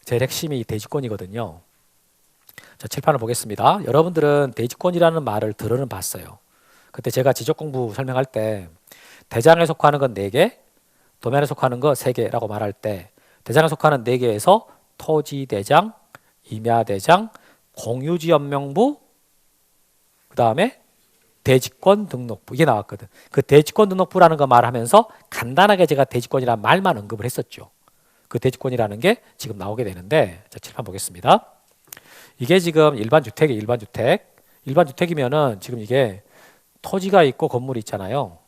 제일 핵심이 이 대지권이거든요. 자, 칠판을 보겠습니다. 여러분들은 대지권이라는 말을 들어는 봤어요. 그때 제가 지적 공부 설명할 때 대장에 속하는 건 4개, 도면에 속하는 거 3개라고 말할 때 대장에 속하는 4개에서 토지대장, 임야대장, 공유지연명부, 그 다음에 대지권 등록부 이게 나왔거든. 그 대지권 등록부라는 거 말하면서 간단하게 제가 대지권이라는 말만 언급을 했었죠. 그 대지권이라는 게 지금 나오게 되는데 자, 칠판 보겠습니다. 이게 지금 일반 주택이에요. 일반 주택. 일반 주택이면은 지금 이게 토지가 있고 건물이 있잖아요.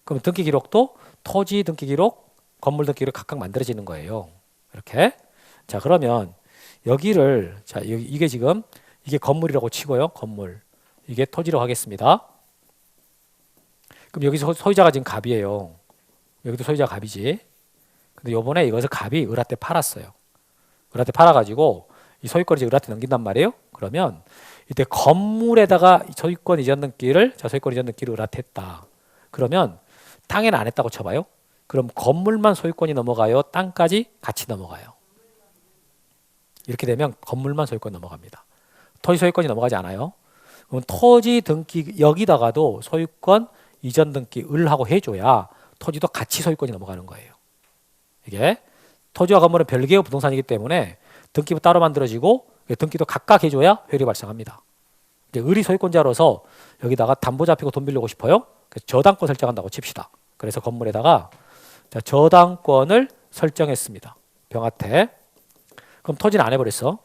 그럼 등기 기록도 토지 등기 기록, 건물 등기 기록 각각 만들어지는 거예요. 이렇게. 자, 그러면 여기를 자, 이게 지금 이게 건물이라고 치고요. 건물. 이게 토지라고 하겠습니다. 그럼 여기서 소유자가 지금 갑이에요. 여기도 소유자가 갑이지. 근데 요번에 이것을 갑이 을한테 팔았어요. 을한테 팔아가지고 이 소유권을 이제 을한테 넘긴단 말이에요. 그러면 이때 건물에다가 소유권 이전 등기를 자 소유권 이전 등기를 을한테 했다. 그러면 땅에는 안 했다고 쳐봐요. 그럼 건물만 소유권이 넘어가요. 땅까지 같이 넘어가요. 이렇게 되면 건물만 소유권 넘어갑니다. 토지 소유권이 넘어가지 않아요. 그럼 토지 등기 여기다가도 소유권 이전 등기 을하고 해줘야 토지도 같이 소유권이 넘어가는 거예요. 이게 토지와 건물은 별개의 부동산이기 때문에 등기부 따로 만들어지고 등기도 각각 해줘야 효력이 발생합니다. 이제 을이 소유권자로서 여기다가 담보 잡히고 돈 빌리고 싶어요. 그래서 저당권 설정한다고 칩시다. 그래서 건물에다가 자, 저당권을 설정했습니다. 병한테. 그럼 토지는 안 해버렸어.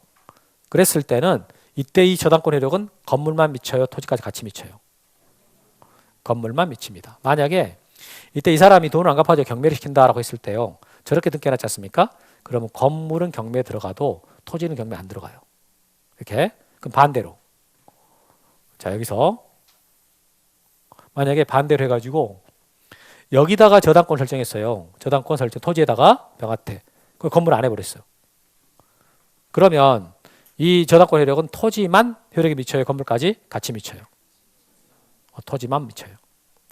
그랬을 때는 이때 이 저당권 효력은 건물만 미쳐요? 토지까지 같이 미쳐요? 건물만 미칩니다. 만약에 이때 이 사람이 돈을 안 갚아줘 경매를 시킨다라고 했을 때요. 저렇게 등기해놨지 않습니까? 그러면 건물은 경매에 들어가도 토지는 경매 안 들어가요. 이렇게. 그럼 반대로. 자, 여기서 만약에 반대로 해가지고 여기다가 저당권 설정했어요. 저당권 설정 토지에다가 병한테. 그 건물 안 해버렸어요. 그러면 이 저당권 효력은 토지만 효력이 미쳐요? 건물까지 같이 미쳐요? 토지만 미쳐요.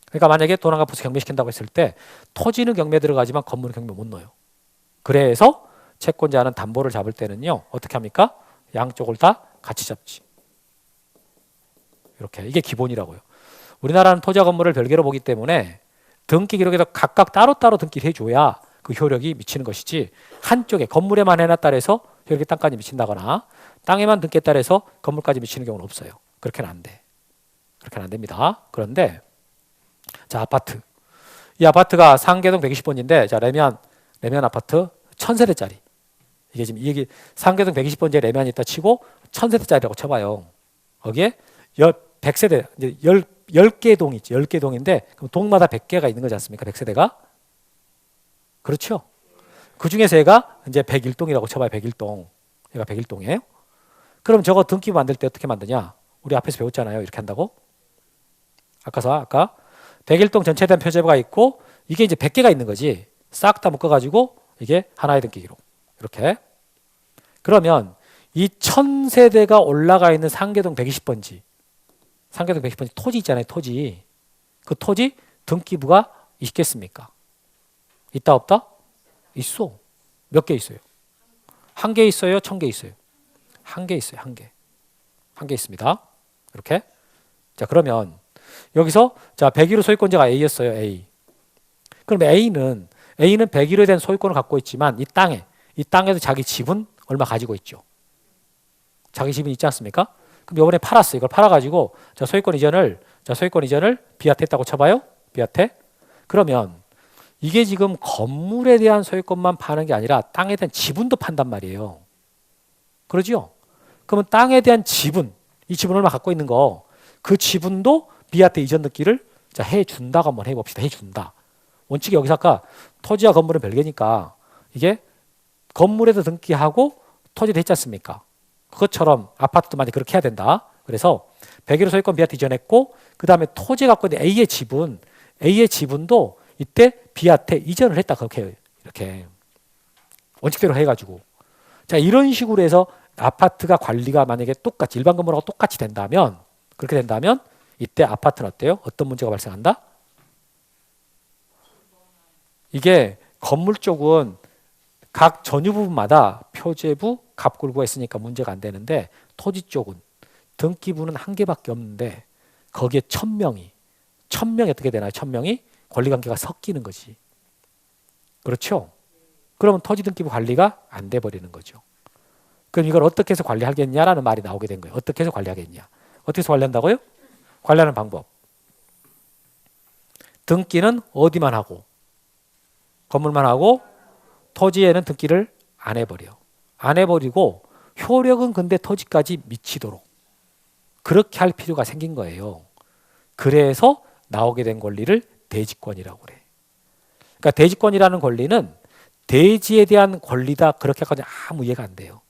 그러니까 만약에 돈 안 갚아서 경매시킨다고 했을 때 토지는 경매에 들어가지만 건물은 경매 못 넣어요. 그래서 채권자는 담보를 잡을 때는요. 어떻게 합니까? 양쪽을 다 같이 잡지. 이렇게. 이게 기본이라고요. 우리나라는 토지와 건물을 별개로 보기 때문에 등기 기록에도 각각 따로따로 등기를 해줘야 그 효력이 미치는 것이지 한쪽에 건물에만 해놨다 해서 효력이 땅까지 미친다거나 땅에만 등기에 따라서 건물까지 미치는 경우는 없어요. 그렇게는 안 돼. 그렇게는 안 됩니다. 그런데 자, 아파트. 이 아파트가 상계동 120번지인데 자, 레면 아파트 1000세대짜리. 이게 지금 이게 상계동 120번지에 레면이 있다 치고 1000세대짜리라고 쳐봐요. 거기에 100세대 이제 10개 동이 있지. 10개 동인데 그럼 동마다 100개가 있는 거지 않습니까? 100세대가. 그렇죠? 그 중에서 얘가 이제 101동이라고 쳐봐요. 101동. 얘가 101동이에요. 그럼 저거 등기부 만들 때 어떻게 만드냐? 우리 앞에서 배웠잖아요. 이렇게 한다고. 아까 101동 전체에 대한 표제부가 있고 이게 이제 100개가 있는 거지. 싹 다 묶어가지고 이게 하나의 등기 기록. 이렇게. 그러면 이 1000세대가 올라가 있는 상계동 120번지. 상계동 120번지 토지 있잖아요. 토지. 그 토지 등기부가 있겠습니까? 있다 없다? 있어. 몇 개 있어요? 1개 있어요? 1000개 있어요? 1개 있어요. 1개. 1개 있습니다. 이렇게. 자, 그러면 여기서 자 101호 소유권자가 A였어요. A. 그럼 A는 101호에 대한 소유권을 갖고 있지만 이 땅에도 자기 집은 얼마 가지고 있죠. 자기 집은 있지 않습니까? 그럼 이번에 팔았어요. 이걸 팔아가지고 자 소유권 이전을 B한테 했다고 쳐봐요. B한테. 그러면 이게 지금 건물에 대한 소유권만 파는 게 아니라 땅에 대한 지분도 판단 말이에요. 그러죠? 그러면 땅에 대한 지분, 이 지분 얼마 갖고 있는 거, 그 지분도 B한테 이전 등기를 자 해준다고 한번 해봅시다. 해준다. 원칙이 여기서 아까 토지와 건물은 별개니까 이게 건물에도 등기하고 토지도 했지 않습니까? 그것처럼 아파트도 만약 그렇게 해야 된다. 그래서 101호 소유권 B한테 이전했고 그 다음에 토지 갖고 있는 A의 지분도 이때 B한테 이전을 했다. 그렇게 해요. 이렇게 원칙대로 해가지고 자 이런 식으로 해서 아파트가 관리가 만약에 똑같이 일반 건물하고 똑같이 된다면 그렇게 된다면 이때 아파트는 어때요? 어떤 문제가 발생한다? 이게 건물 쪽은 각 전유 부분마다 표제부, 갑굴고 했으니까 문제가 안 되는데 토지 쪽은 등기부는 한 개밖에 없는데 거기에 1000명이 어떻게 되나요? 1000명이 권리관계가 섞이는 거지. 그렇죠? 그러면 토지 등기부 관리가 안 돼 버리는 거죠. 그럼 이걸 어떻게 해서 관리하겠냐라는 말이 나오게 된 거예요. 어떻게 해서 관리하겠냐? 어떻게 해서 관리한다고요? 관리하는 방법. 등기는 어디만 하고 건물만 하고 토지에는 등기를 안 해버려. 안 해버리고 효력은 근데 토지까지 미치도록 그렇게 할 필요가 생긴 거예요. 그래서 나오게 된 권리를 대지권이라고 그래. 그러니까 대지권이라는 권리는 대지에 대한 권리다 그렇게 하면 아무 이해가 안 돼요.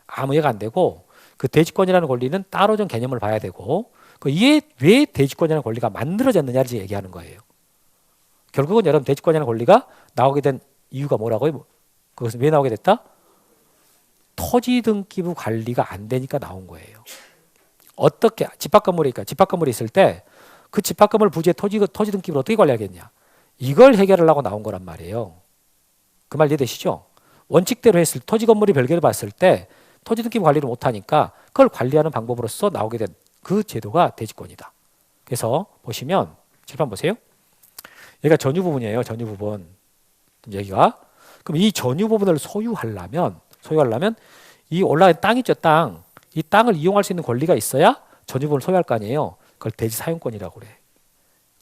아무 이해가 안 되고 그 대지권이라는 권리는 따로 좀 개념을 봐야 되고 이게 왜 대지권이라는 권리가 만들어졌느냐를 얘기하는 거예요. 결국은 여러분 대지권이라는 권리가 나오게 된 이유가 뭐라고요? 그것은 왜 나오게 됐다? 토지 등기부 관리가 안 되니까 나온 거예요. 어떻게 집합건물이 있을 때 그 집합건물 부지의 토지 등기부를 어떻게 관리하겠냐? 이걸 해결하려고 나온 거란 말이에요. 그 말 이해되시죠? 원칙대로 했을 토지 건물이 별개로 봤을 때 토지 등기부 관리를 못하니까 그걸 관리하는 방법으로서 나오게 된 그 제도가 대지권이다. 그래서 보시면 칠판 보세요. 여기가 전유 부분이에요. 전유 부분. 여기가 그럼 이 전유 부분을 소유하려면 이 올라간 땅 있죠, 땅. 이 땅을 이용할 수 있는 권리가 있어야 전유 부분을 소유할 거 아니에요. 그걸 대지 사용권이라고 그래.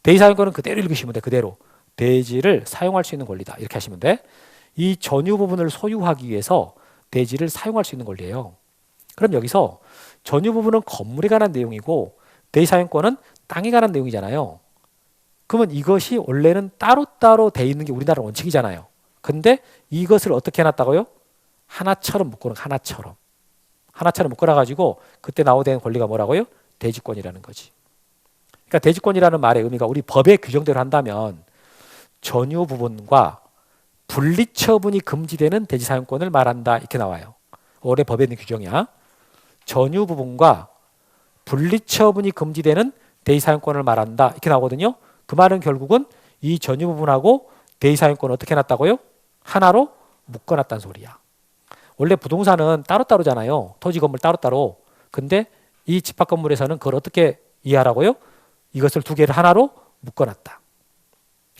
대지 사용권은 그대로 읽으시면 돼. 그대로. 대지를 사용할 수 있는 권리다. 이렇게 하시면 돼. 이 전유 부분을 소유하기 위해서 대지를 사용할 수 있는 권리예요. 그럼 여기서 전유 부분은 건물에 관한 내용이고 대지 사용권은 땅에 관한 내용이잖아요. 그러면 이것이 원래는 따로따로 돼 있는 게 우리나라 원칙이잖아요. 근데 이것을 어떻게 해놨다고요? 하나처럼 묶어놓은 하나처럼 묶어놔가지고 그때 나오는 권리가 뭐라고요? 대지권이라는 거지. 그러니까 대지권이라는 말의 의미가 우리 법의 규정대로 한다면 전유 부분과 분리 처분이 금지되는 대지 사용권을 말한다 이렇게 나와요. 올해 법에 있는 규정이야. 전유 부분과 분리 처분이 금지되는 대지 사용권을 말한다 이렇게 나오거든요. 그 말은 결국은 이 전유 부분하고 대지 사용권을 어떻게 해놨다고요? 하나로 묶어놨다는 소리야. 원래 부동산은 따로따로잖아요. 토지 건물 따로따로. 근데 이 집합 건물에서는 그걸 어떻게 이해하라고요? 이것을 두 개를 하나로 묶어놨다.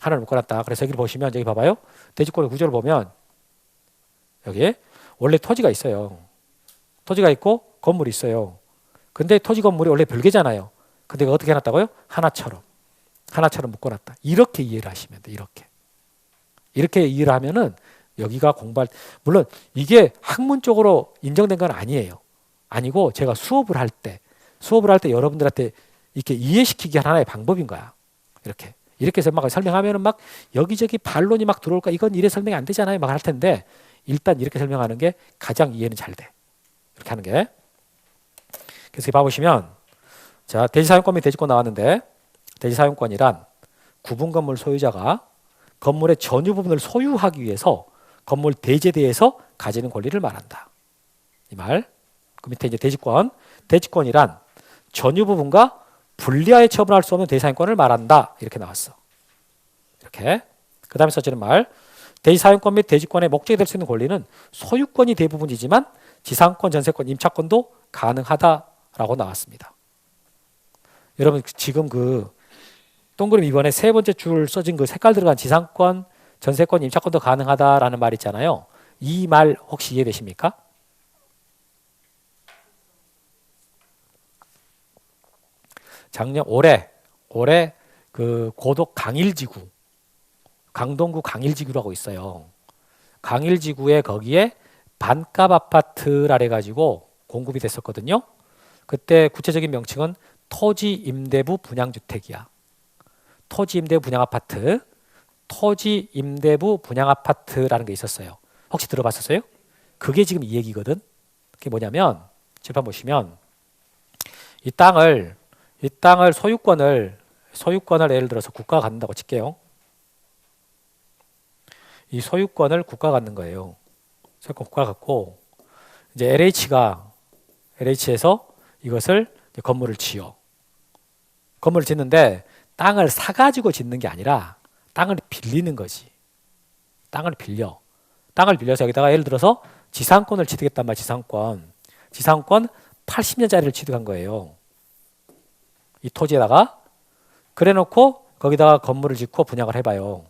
하나를 묶어놨다. 그래서 여기 보시면 여기 봐봐요. 대지권의 구조를 보면 여기에 원래 토지가 있어요. 토지가 있고 건물이 있어요. 근데 토지 건물이 원래 별개잖아요. 근데 이거 어떻게 해놨다고요? 하나처럼 묶어놨다. 이렇게 이해를 하시면 돼. 이렇게 이해를 하면은 여기가 물론 이게 학문적으로 인정된 건 아니에요. 아니고 제가 수업을 할 때 여러분들한테 이렇게 이해시키기 하나의 방법인 거야. 이렇게 해서 막 설명하면은 막 여기저기 반론이 막 들어올까? 이건 이래 설명이 안 되잖아요. 막 할 텐데 일단 이렇게 설명하는 게 가장 이해는 잘 돼. 이렇게 하는 게. 그래서 봐보시면 자 대지사용권 및 대지권 나왔는데 대지사용권이란 구분 건물 소유자가 건물의 전유 부분을 소유하기 위해서 건물 대지에 대해서 가지는 권리를 말한다. 이 말. 그 밑에 이제 대지권이란 전유 부분과 분리하여 처분할 수 없는 대지사용권을 말한다. 이렇게 나왔어. 이렇게. 그 다음에 써지는 말. 대지사용권 및 대지권의 목적이 될 수 있는 권리는 소유권이 대부분이지만 지상권, 전세권, 임차권도 가능하다라고 나왔습니다. 여러분 지금 그 동그라미 이번에 세 번째 줄 써진 그 색깔 들어간 지상권, 전세권, 임차권도 가능하다라는 말 있잖아요. 이 말 혹시 이해되십니까? 올해 그 고덕 강일지구, 강동구 강일지구라고 있어요. 강일지구에 거기에 반값 아파트라 해가지고 공급이 됐었거든요. 그때 구체적인 명칭은 토지 임대부 분양주택이야. 토지 임대부 분양아파트, 토지 임대부 분양아파트라는 게 있었어요. 혹시 들어봤었어요? 그게 지금 이 얘기거든. 그게 뭐냐면 칠판 보시면 이 땅을 소유권을 예를 들어서 국가가 갖는다고 칠게요. 이 소유권을 국가가 갖는 거예요. 소유권 국가가 갖고 이제 LH에서 이것을 건물을 지어. 건물을 짓는데 땅을 사가지고 짓는 게 아니라 땅을 빌리는 거지. 땅을 빌려서 여기다가 예를 들어서 지상권을 취득했단 말이야. 지상권 80년짜리를 취득한 거예요. 이 토지에다가. 그래 놓고 거기다가 건물을 짓고 분양을 해봐요.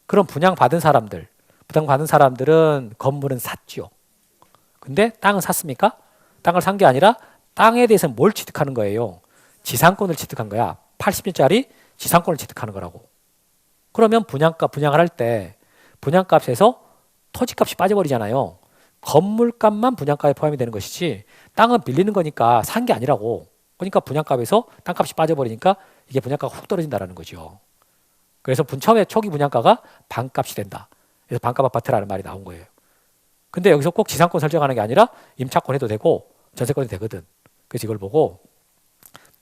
그럼 분양받은 사람들은 건물은 샀죠. 근데 땅은 샀습니까? 땅을 산 게 아니라 땅에 대해서 뭘 취득하는 거예요? 지상권을 취득한 거야. 80년짜리 지상권을 취득하는 거라고. 그러면 분양을 할 때 분양값에서 토지값이 빠져버리잖아요. 건물값만 분양가에 포함이 되는 것이지 땅은 빌리는 거니까 산 게 아니라고. 그러니까 분양값에서 땅값이 빠져버리니까 이게 분양가가 훅 떨어진다는 거죠. 그래서 처음에 초기 분양가가 반값이 된다. 그래서 반값 아파트라는 말이 나온 거예요. 근데 여기서 꼭 지상권 설정하는 게 아니라 임차권 해도 되고 전세권이 되거든. 그래서 이걸 보고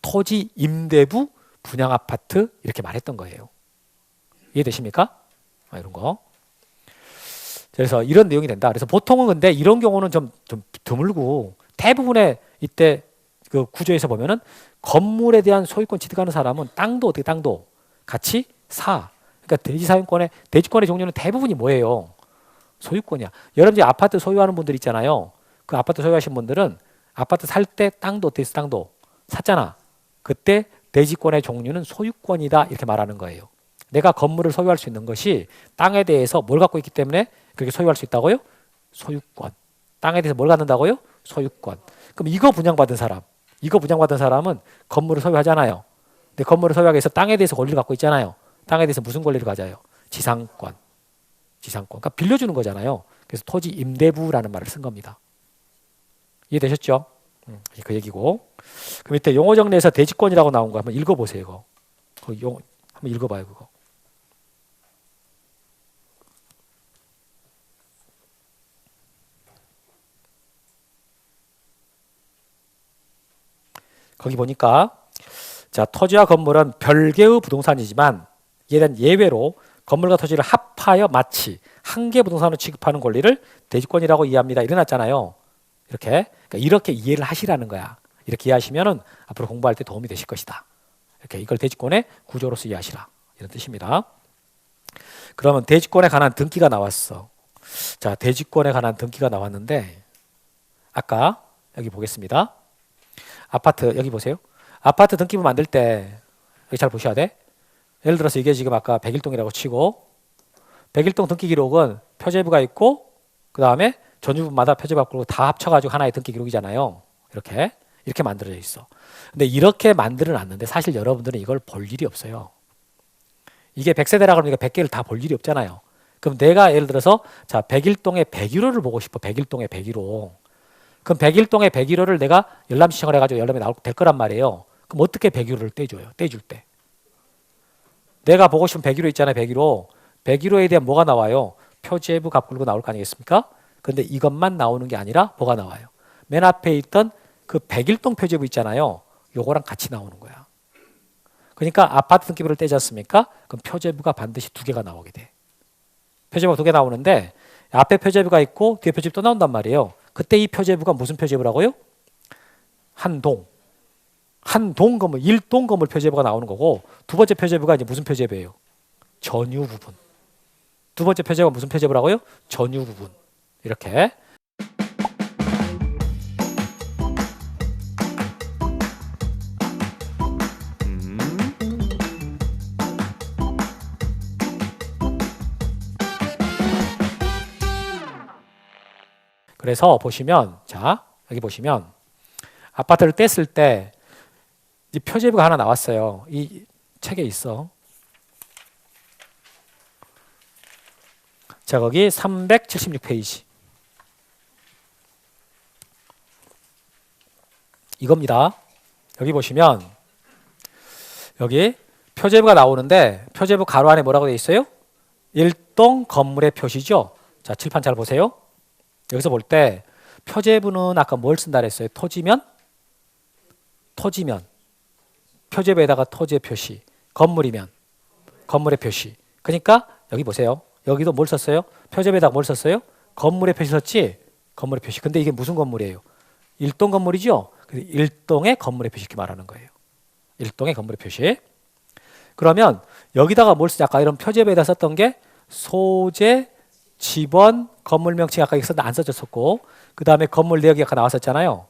토지 임대부 분양 아파트 이렇게 말했던 거예요. 이해되십니까? 이런 거. 그래서 이런 내용이 된다. 그래서 보통은 근데 이런 경우는 좀 드물고 대부분의 이때 그 구조에서 보면은 건물에 대한 소유권 취득하는 사람은 땅도 같이 사. 그러니까 대지권의 종류는 대부분이 뭐예요? 소유권이야. 여러분들 아파트 소유하는 분들 있잖아요. 그 아파트 소유하신 분들은 아파트 살 때 땅도 샀잖아. 그때 대지권의 종류는 소유권이다 이렇게 말하는 거예요. 내가 건물을 소유할 수 있는 것이 땅에 대해서 뭘 갖고 있기 때문에 그렇게 소유할 수 있다고요? 소유권. 땅에 대해서 뭘 갖는다고요? 소유권. 그럼 이거 분양받은 사람은 건물을 소유하잖아요. 근데 건물을 소유하기 위해서 땅에 대해서 권리를 갖고 있잖아요. 땅에 대해서 무슨 권리를 가져요? 지상권. 그러니까 빌려주는 거잖아요. 그래서 토지 임대부라는 말을 쓴 겁니다. 이해되셨죠? 그 얘기고. 그 밑에 용어 정리에서 대지권이라고 나온 거 한번 읽어보세요. 이거. 한번 읽어봐요. 그거. 거기 보니까 자, 토지와 건물은 별개의 부동산이지만 이에 대한 예외로 건물과 토지를 합하여 마치 한 개 부동산으로 취급하는 권리를 대지권이라고 이해합니다. 이래놨잖아요. 이렇게 이해를 하시라는 거야. 이렇게 이해하시면은 앞으로 공부할 때 도움이 되실 것이다. 이렇게 이걸 대지권의 구조로서 이해하시라. 이런 뜻입니다. 그러면 대지권에 관한 등기가 나왔어. 자, 대지권에 관한 등기가 나왔는데 아까 여기 보겠습니다. 아파트 여기 보세요. 아파트 등기부 만들 때 여기 잘 보셔야 돼. 예를 들어서 이게 지금 아까 101동이라고 치고 101동 등기 기록은 표제부가 있고 그 다음에 전유부마다 표제부 갖고 다 합쳐가지고 하나의 등기 기록이잖아요. 이렇게 만들어져 있어. 근데 이렇게 만들어 놨는데 사실 여러분들은 이걸 볼 일이 없어요. 이게 100세대라 그러니까 100개를 다 볼 일이 없잖아요. 그럼 내가 예를 들어서 자 101동의 101호를 보고 싶어. 101동의 101호. 그럼 101동의 101호를 내가 열람 시청을 해가지고 열람이 될 거란 말이에요. 그럼 어떻게 101호를 떼줘요? 떼줄 때. 내가 보고 싶은 101호 있잖아요. 101호. 101호에 대한 뭐가 나와요? 표제부 갑굴고 나올 거 아니겠습니까? 근데 이것만 나오는 게 아니라 뭐가 나와요? 맨 앞에 있던 그 101동 표제부 있잖아요. 요거랑 같이 나오는 거야. 그러니까 아파트 등기부를 떼지 않습니까? 그럼 표제부가 반드시 2개가 나오게 돼. 표제부가 2개 나오는데 앞에 표제부가 있고 뒤에 표제부 또 나온단 말이에요. 그때 이 표제부가 무슨 표제부라고요? 한 동 건물, 1동 건물 표제부가 나오는 거고 두 번째 표제부가 이제 무슨 표제부예요? 전유 부분. 두 번째 표제부가 무슨 표제부라고요? 전유 부분. 이렇게. 그래서 보시면 자 여기 보시면 아파트를 뗐을 때 이 표제부가 하나 나왔어요. 이 책에 있어. 자 거기 376페이지 이겁니다. 여기 보시면 여기 표제부가 나오는데 표제부 가로 안에 뭐라고 되어 있어요? 1동 건물의 표시죠. 자 칠판 잘 보세요. 여기서 볼 때 표제부는 아까 뭘 쓴다 그랬어요? 토지면 표제부에다가 토지의 표시, 건물이면 건물의 표시. 그러니까 여기 보세요. 여기도 뭘 썼어요? 표제부에다가 뭘 썼어요? 건물의 표시 썼지? 건물의 표시. 근데 이게 무슨 건물이에요? 1동 건물이죠? 1동의 건물의 표시 이렇게 말하는 거예요. 1동의 건물의 표시. 그러면 여기다가 뭘 쓰지? 아까 이런 표제부에다 썼던 게 소재 집원, 건물 명칭 아까 여기서 안 써졌었고 그 다음에 건물 내역이 아까 나왔었잖아요.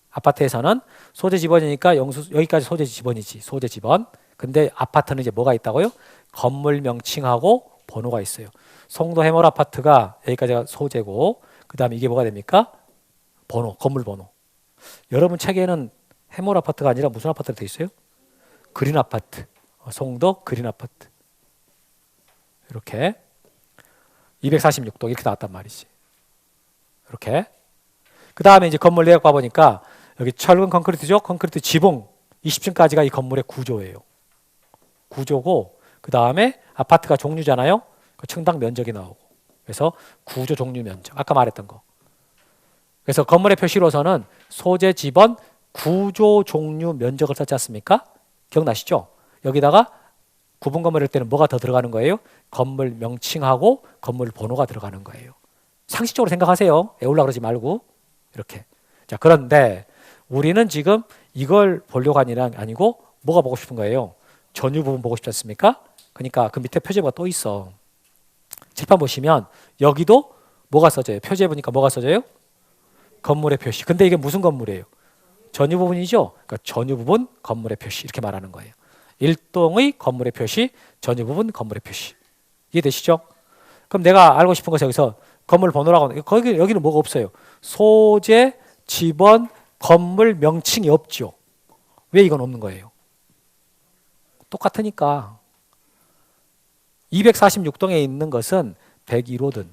아파트에서는 소재 지번이니까 여기까지 소재 지번이지. 소재 지번. 근데 아파트는 이제 뭐가 있다고요? 건물 명칭하고 번호가 있어요. 송도 해몰 아파트가 여기까지가 소재고 그 다음에 이게 뭐가 됩니까? 번호, 건물 번호. 여러분 책에는 해몰 아파트가 아니라 무슨 아파트로 되어 있어요? 그린 아파트. 송도 그린 아파트. 이렇게 246동 이렇게 나왔단 말이지. 이렇게. 그 다음에 이제 건물 내역 봐보니까 여기 철근 콘크리트죠. 콘크리트 지붕 20층까지가 이 건물의 구조예요. 구조고 그 다음에 아파트가 종류잖아요. 그 층당 면적이 나오고. 그래서 구조 종류 면적. 아까 말했던 거. 그래서 건물의 표시로서는 소재 지번 구조 종류 면적을 썼지 않습니까? 기억나시죠? 여기다가 구분 건물일 때는 뭐가 더 들어가는 거예요? 건물 명칭하고 건물 번호가 들어가는 거예요. 상식적으로 생각하세요. 애울라 그러지 말고. 이렇게. 자, 그런데 우리는 지금 이걸 보려고 아니고 뭐가 보고 싶은 거예요? 전유 부분 보고 싶지 않습니까? 그러니까 그 밑에 표제부가 또 있어. 칠판 보시면 여기도 뭐가 써져요? 표제 보니까 뭐가 써져요? 건물의 표시. 근데 이게 무슨 건물이에요? 전유 부분이죠. 그러니까 전유 부분 건물의 표시 이렇게 말하는 거예요. 일동의 건물의 표시, 전유 부분 건물의 표시. 이해되시죠? 그럼 내가 알고 싶은 것은 여기서 건물 번호라고 하는 거기 여기는 뭐가 없어요. 소재, 지번, 건물 명칭이 없죠. 왜 이건 없는 거예요? 똑같으니까. 246동에 있는 것은 101호든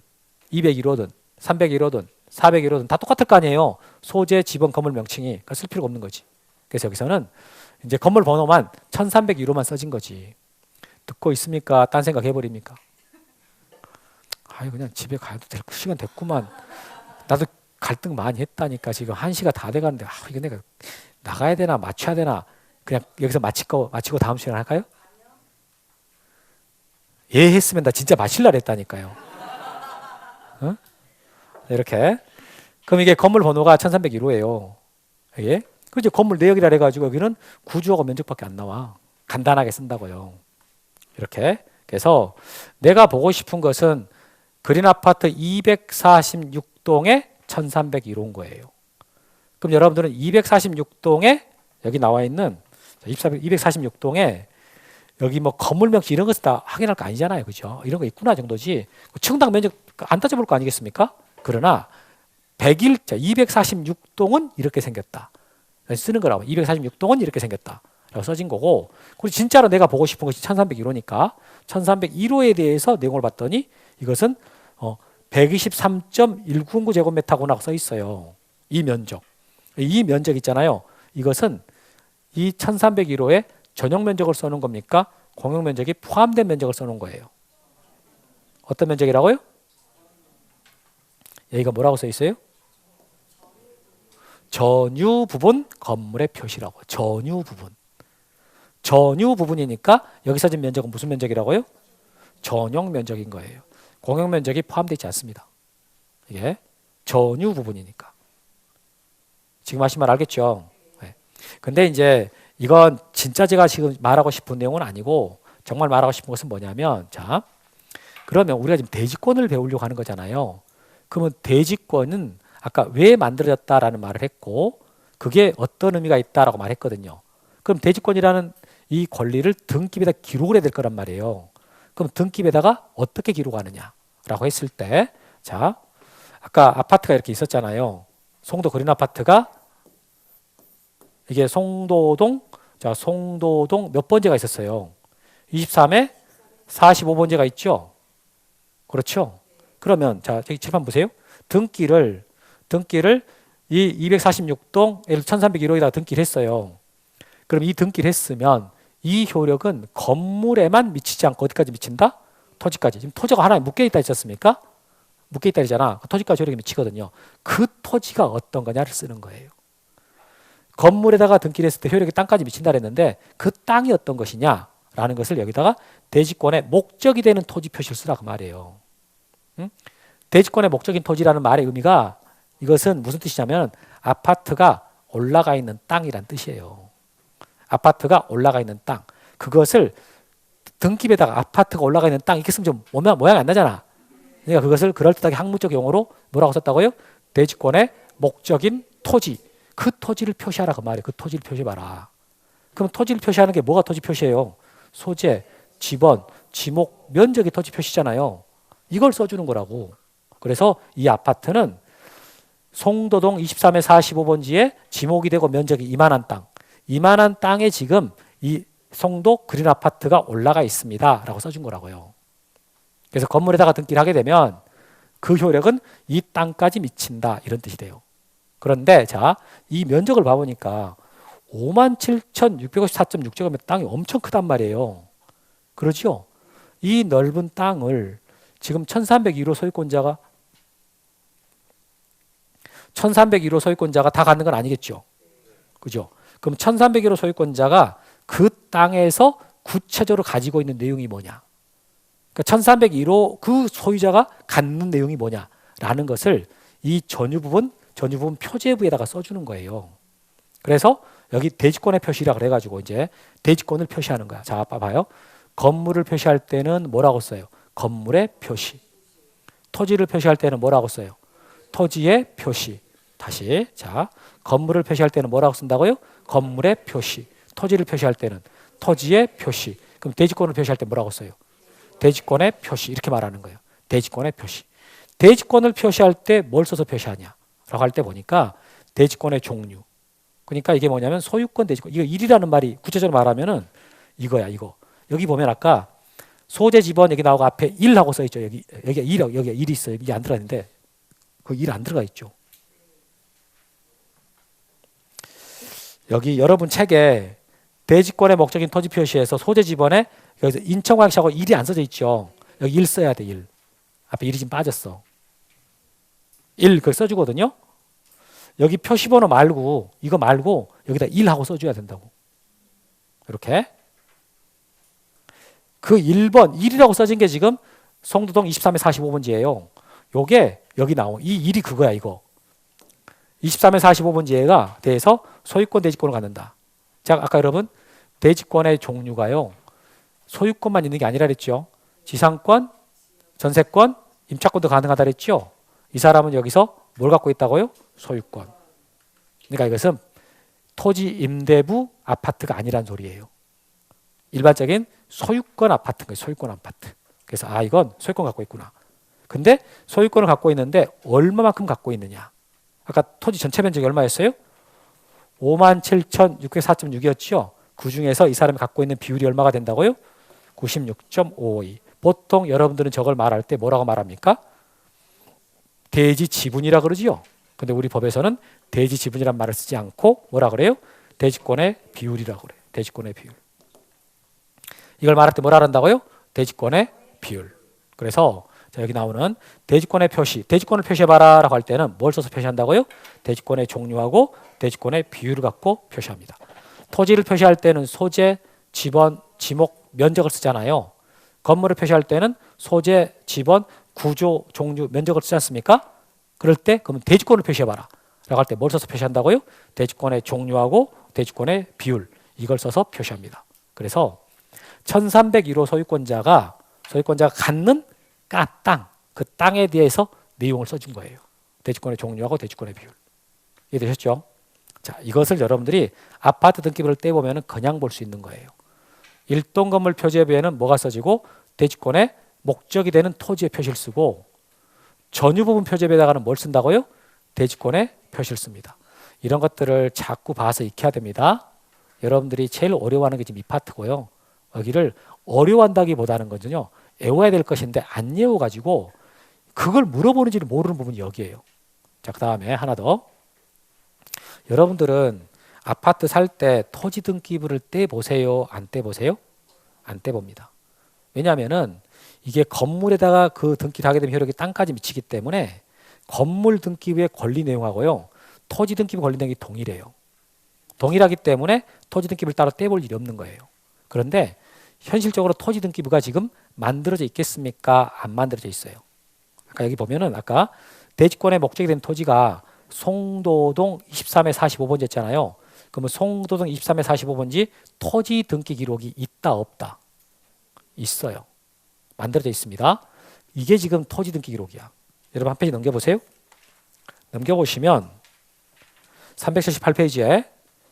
201호든 301호든 401호든 다 똑같을 거 아니에요. 소재, 지번, 건물 명칭이. 그러니까 쓸 필요가 없는 거지. 그래서 여기서는 이제 건물 번호만 1301호만 써진 거지. 듣고 있습니까? 딴 생각 해버립니까? 아유 그냥 집에 가도 될 시간 됐구만. 나도 갈등 많이 했다니까. 지금 1시가 다 돼가는데 이거 내가 나가야 되나 맞춰야 되나. 그냥 여기서 마치고 다음 시간 할까요? 예 했으면 나 진짜 마실라 했다니까요. 어? 이렇게. 그럼 이게 건물 번호가 1301호예요. 예? 그 이제 건물 내역이라 해가지고 여기는 구조하고 면적밖에 안 나와. 간단하게 쓴다고요. 이렇게. 그래서 내가 보고 싶은 것은 그린 아파트 246동에 1301호인 거예요. 그럼 여러분들은 246동에 여기 나와 있는 246동에 여기 뭐 건물 명칭 이런 것을 다 확인할 거 아니잖아요. 그죠? 이런 거 있구나 정도지. 층당 면적 안 따져볼 거 아니겠습니까? 그러나 246동은 이렇게 생겼다. 쓰는 거라고. 246동은 이렇게 생겼다. 라고 써진 거고. 그리고 진짜로 내가 보고 싶은 것이 1301호니까 1301호에 대해서 내용을 봤더니 이것은 123.199제곱미터구나 써 있어요. 이 면적. 이 면적 있잖아요. 이것은 이 1301호에 전용 면적을 써놓은 겁니까? 공용 면적이 포함된 면적을 써놓은 거예요. 어떤 면적이라고요? 여기가 뭐라고 써 있어요? 전유 부분 건물의 표시라고. 전유 부분. 전유 부분이니까 여기 써진 면적은 무슨 면적이라고요? 전용 면적인 거예요. 공용 면적이 포함되어 있지 않습니다. 이게 전유 부분이니까. 지금 하신 말 알겠죠? 네. 근데 이제 이건 진짜 제가 지금 말하고 싶은 내용은 아니고 정말 말하고 싶은 것은 뭐냐면 자 그러면 우리가 지금 대지권을 배우려고 하는 거잖아요. 그러면 대지권은 아까 왜 만들어졌다라는 말을 했고 그게 어떤 의미가 있다라고 말했거든요. 그럼 대지권이라는 이 권리를 등기부에다 기록을 해야 될 거란 말이에요. 그럼 등기부에다가 어떻게 기록하느냐라고 했을 때 자 아까 아파트가 이렇게 있었잖아요. 송도 그린 아파트가 이게 송도동 몇 번째가 있었어요? 23에 45번째가 있죠? 그렇죠? 그러면 자 여기 칠판 보세요. 등기를 이 246동 1301호에다 등기를 했어요. 그럼 이 등기를 했으면 이 효력은 건물에만 미치지 않고 어디까지 미친다? 토지까지. 지금 토지가 하나에 묶여있다 했지 않습니까? 묶여있다 했잖아. 토지까지 효력이 미치거든요. 그 토지가 어떤 거냐를 쓰는 거예요. 건물에다가 등기를 했을 때 효력이 땅까지 미친다 그랬는데 그 땅이 어떤 것이냐라는 것을 여기다가 대지권의 목적이 되는 토지 표시를 쓰라 그 말이에요. 응? 대지권의 목적인 토지라는 말의 의미가 이것은 무슨 뜻이냐면 아파트가 올라가 있는 땅이란 뜻이에요. 아파트가 올라가 있는 땅. 그것을 등기부에다가 아파트가 올라가 있는 땅 이렇게 쓰면 좀 모양이 안 나잖아. 그러니까 그것을 그럴듯하게 학문적 용어로 뭐라고 썼다고요? 대지권의 목적인 토지. 그 토지를 표시하라 그 말이에요. 그 토지를 표시해봐라. 그럼 토지를 표시하는 게 뭐가 토지 표시예요? 소재, 지번, 지목, 면적이 토지 표시잖아요. 이걸 써주는 거라고. 그래서 이 아파트는 송도동 23의 45번지에 지목이 되고 면적이 이만한 땅. 이만한 땅에 지금 이 송도 그린 아파트가 올라가 있습니다. 라고 써준 거라고요. 그래서 건물에다가 등기를 하게 되면 그 효력은 이 땅까지 미친다. 이런 뜻이 돼요. 그런데 자, 이 면적을 봐보니까 57,654.6제곱미터 땅이 엄청 크단 말이에요. 그렇죠? 이 넓은 땅을 지금 1301호 소유권자가 다 갖는 건 아니겠죠. 그죠? 그럼 1301호 소유권자가 그 땅에서 구체적으로 가지고 있는 내용이 뭐냐? 그러니까 1301호 그 소유자가 갖는 내용이 뭐냐라는 것을 이 전유 부분 표제부에다가 써주는 거예요. 그래서 여기 대지권의 표시라 그래가지고 이제 대지권을 표시하는 거야. 자, 봐봐요. 건물을 표시할 때는 뭐라고 써요? 건물의 표시. 토지를 표시할 때는 뭐라고 써요? 토지의 표시. 다시 자, 건물을 표시할 때는 뭐라고 쓴다고요? 건물의 표시. 토지를 표시할 때는 토지의 표시. 그럼 대지권을 표시할 때 뭐라고 써요? 대지권의 표시. 이렇게 말하는 거예요. 대지권의 표시. 대지권을 표시할 때 뭘 써서 표시하냐? 라고 할 때 보니까 대지권의 종류. 그러니까 이게 뭐냐면 소유권 대지권. 이거 1이라는 말이 구체적으로 말하면은 이거야, 이거. 여기 보면 아까 소재 지번 여기 나오고 앞에 1하고 써 있죠. 여기 1, 여기 1이 있어요. 이게 안 들어가 있는데 그 1 안 들어가 있죠. 여기 여러분 책에 대지권의 목적인 토지 표시에서 소재 지번에 여기서 인천광역시하고 1이 안 써져 있죠. 여기 1 써야 돼. 1. 앞에 1이 지금 빠졌어. 1 그걸 써주거든요. 여기 표시번호 말고 이거 말고 여기다 1하고 써줘야 된다고. 이렇게. 그 1번 1이라고 써진 게 지금 송도동 23의 45번지예요. 요게 여기 나온 이 1이 그거야 이거. 23의 45번지에가 대해서 소유권 대지권을 갖는다. 자, 아까 여러분 대지권의 종류가요. 소유권만 있는 게 아니라 그랬죠. 지상권, 전세권, 임차권도 가능하다 그랬죠. 이 사람은 여기서 뭘 갖고 있다고요? 소유권. 그러니까 이것은 토지 임대부 아파트가 아니란 소리예요. 일반적인 소유권 아파트인 거예요. 소유권 아파트. 그래서 아, 이건 소유권 갖고 있구나. 근데 소유권을 갖고 있는데 얼마만큼 갖고 있느냐. 아까 토지 전체 면적이 얼마였어요? 57,604.6이었죠. 그중에서 이 사람이 갖고 있는 비율이 얼마가 된다고요? 96.552. 보통 여러분들은 저걸 말할 때 뭐라고 말합니까? 대지 지분이라 그러지요. 근데 우리 법에서는 대지 지분이란 말을 쓰지 않고 뭐라 그래요? 대지권의 비율이라고 그래요. 대지권의 비율. 이걸 말할 때 뭐라 한다고요? 대지권의 비율. 그래서 자, 여기 나오는 대지권의 표시, 대지권을 표시해봐라 라고 할 때는 뭘 써서 표시한다고요? 대지권의 종류하고 대지권의 비율을 갖고 표시합니다. 토지를 표시할 때는 소재, 지번, 지목, 면적을 쓰잖아요. 건물을 표시할 때는 소재, 지번, 구조, 종류, 면적을 쓰지 않습니까? 그럴 때 그러면 대지권을 표시해봐라 라고 할 때 뭘 써서 표시한다고요? 대지권의 종류하고 대지권의 비율, 이걸 써서 표시합니다. 그래서 1301호 소유권자가 갖는 땅, 그 땅에 대해서 내용을 써준 거예요. 대지권의 종류하고 대지권의 비율. 이해되셨죠? 자, 이것을 여러분들이 아파트 등기부를 떼보면 그냥 볼 수 있는 거예요. 일동 건물 표제부에는 뭐가 써지고 대지권의 목적이 되는 토지의 표시를 쓰고 전유 부분 표제부에다가는 뭘 쓴다고요? 대지권의 표시를 씁니다. 이런 것들을 자꾸 봐서 익혀야 됩니다. 여러분들이 제일 어려워하는 게 지금 이 파트고요. 여기를 어려워한다기보다는 건요. 외워야 될 것인데 안 외워가지고 그걸 물어보는지를 모르는 부분이 여기에요. 자, 그 다음에 하나 더. 여러분들은 아파트 살 때 토지 등기부를 떼보세요? 안 떼보세요? 안 떼봅니다. 왜냐하면은 이게 건물에다가 그 등기를 하게 되면 효력이 땅까지 미치기 때문에 건물 등기부의 권리 내용하고요. 토지 등기부 권리 내용이 동일해요. 동일하기 때문에 토지 등기부를 따로 떼볼 일이 없는 거예요. 그런데 현실적으로 토지 등기부가 지금 만들어져 있겠습니까? 안 만들어져 있어요. 아까 여기 보면은 아까 대지권의 목적이 된 토지가 송도동 23의 45번지였잖아요. 그러면 송도동 23의 45번지 토지 등기 기록이 있다 없다? 있어요. 만들어져 있습니다. 이게 지금 토지 등기 기록이야. 여러분 한 페이지 넘겨보세요. 넘겨보시면 378페이지에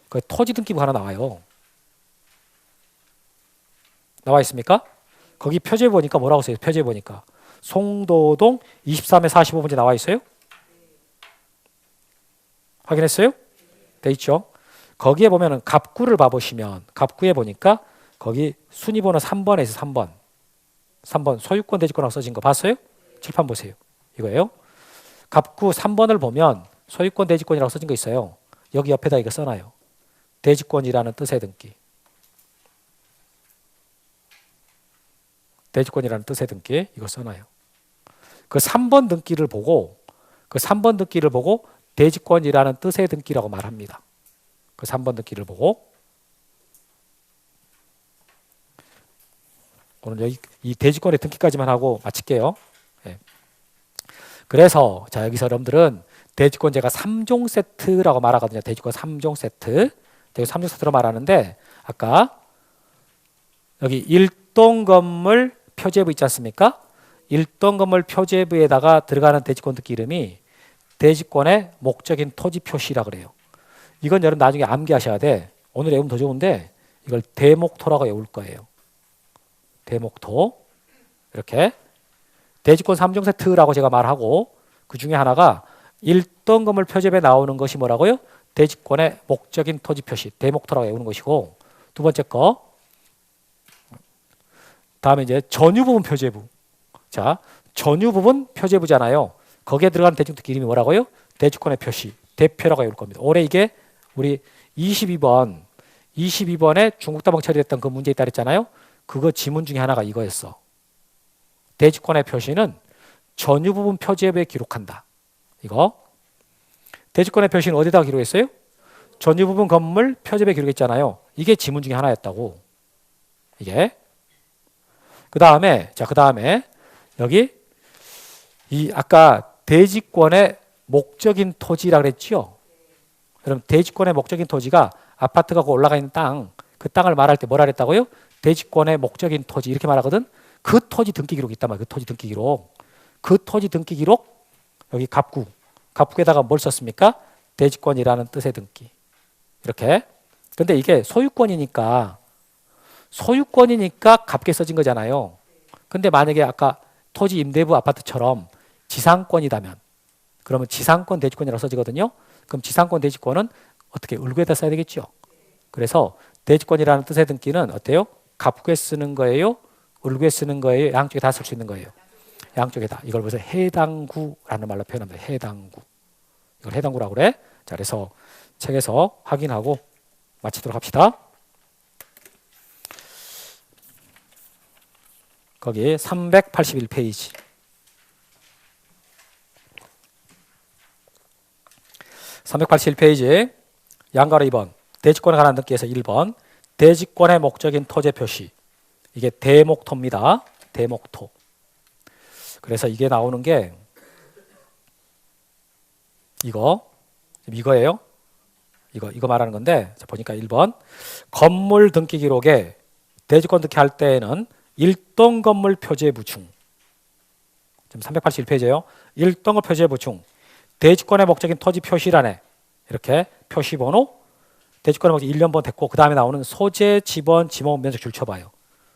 그 토지 등기부 하나 나와요. 나와 있습니까? 거기 표제 보니까 뭐라고 써요? 표제 보니까 송도동 23에 45번지 나와 있어요? 확인했어요? 돼 있죠? 거기에 보면은 갑구를 봐보시면 갑구에 보니까 거기 순위번호 3번에서 3번 소유권 대지권하고 써진 거 봤어요? 칠판 보세요. 이거예요. 갑구 3번을 보면 소유권 대지권이라고 써진 거 있어요. 여기 옆에다 이거 써놔요. 대지권이라는 뜻의 등기. 대지권이라는 뜻의 등기 이거 써놔요. 그 3번 등기를 보고 대지권이라는 뜻의 등기라고 말합니다. 그 3번 등기를 보고 오늘 여기 이 대지권의 등기까지만 하고 마칠게요. 예. 그래서 자 여기서 여러분들은 대지권제가 3종 세트라고 말하거든요. 대지권 3종 세트. 대지권 3종 세트로 말하는데 아까 여기 일동 건물 표제부 있지 않습니까? 일동 건물 표제부에다가 들어가는 대지권 등기 이름이 대지권의 목적인 토지 표시라 그래요. 이건 여러분 나중에 암기하셔야 돼. 오늘 외우면 더 좋은데 이걸 대목토라고 외울 거예요. 대목토. 이렇게 대지권 3종 세트라고 제가 말하고 그 중에 하나가 일동 건물 표제부에 나오는 것이 뭐라고요? 대지권의 목적인 토지 표시. 대목토라고 외우는 것이고 두 번째 거 다음에 이제 전유 부분 표제부. 자, 전유 부분 표제부잖아요. 거기에 들어가는 대지권 등기 이름이 뭐라고요? 대지권의 표시. 대표라고 외울 겁니다. 올해 이게 우리 22번에 중국다방 처리했던 그 문제 있다 그랬잖아요. 그거 지문 중에 하나가 이거였어. 대지권의 표시는 전유 부분 표제부에 기록한다. 이거. 대지권의 표시는 어디다가 기록했어요? 전유 부분 건물 표제부에 기록했잖아요. 이게 지문 중에 하나였다고. 이게. 그 다음에 여기 이 아까 대지권의 목적인 토지라 그랬죠. 여러분 대지권의 목적인 토지가 아파트가 올라가 있는 땅, 그 땅을 말할 때 뭐라 그랬다고요? 대지권의 목적인 토지 이렇게 말하거든. 그 토지 등기 기록이 있단 말이에요. 그 토지 등기 기록. 그 토지 등기 기록 여기 갑구에다가 뭘 썼습니까? 대지권이라는 뜻의 등기. 이렇게. 근데 이게 소유권이니까 갑게 써진 거잖아요. 근데 만약에 아까 토지 임대부 아파트처럼 지상권이다면 그러면 지상권 대지권이라고 써지거든요. 그럼 지상권 대지권은 어떻게 을구에다 써야 되겠죠. 그래서 대지권이라는 뜻의 등기는 어때요? 갑구에 쓰는 거예요? 을구에 쓰는 거예요? 양쪽에 다 쓸 수 있는 거예요. 양쪽에 다. 이걸 보세요. 해당구라는 말로 표현합니다. 해당구. 이걸 해당구라고 그래. 자, 그래서 책에서 확인하고 마치도록 합시다. 거기 381페이지. 381페이지 양가로 2번 대지권에 관한 등기에서 1번 대지권의 목적인 토지 표시. 이게 대목토입니다. 대목토. 그래서 이게 나오는 게 이거예요. 이거 말하는 건데 자, 보니까 1번 건물 등기 기록에 대지권 등기할 때에는 일동 건물 표제부 중 지금 381페이지예요. 일동 건물 표제부 중 대지권의 목적인 토지 표시란에 이렇게 표시번호 대지권의 목적 1년번 됐고 그 다음에 나오는 소재, 지번, 지목 면적 줄 쳐봐요.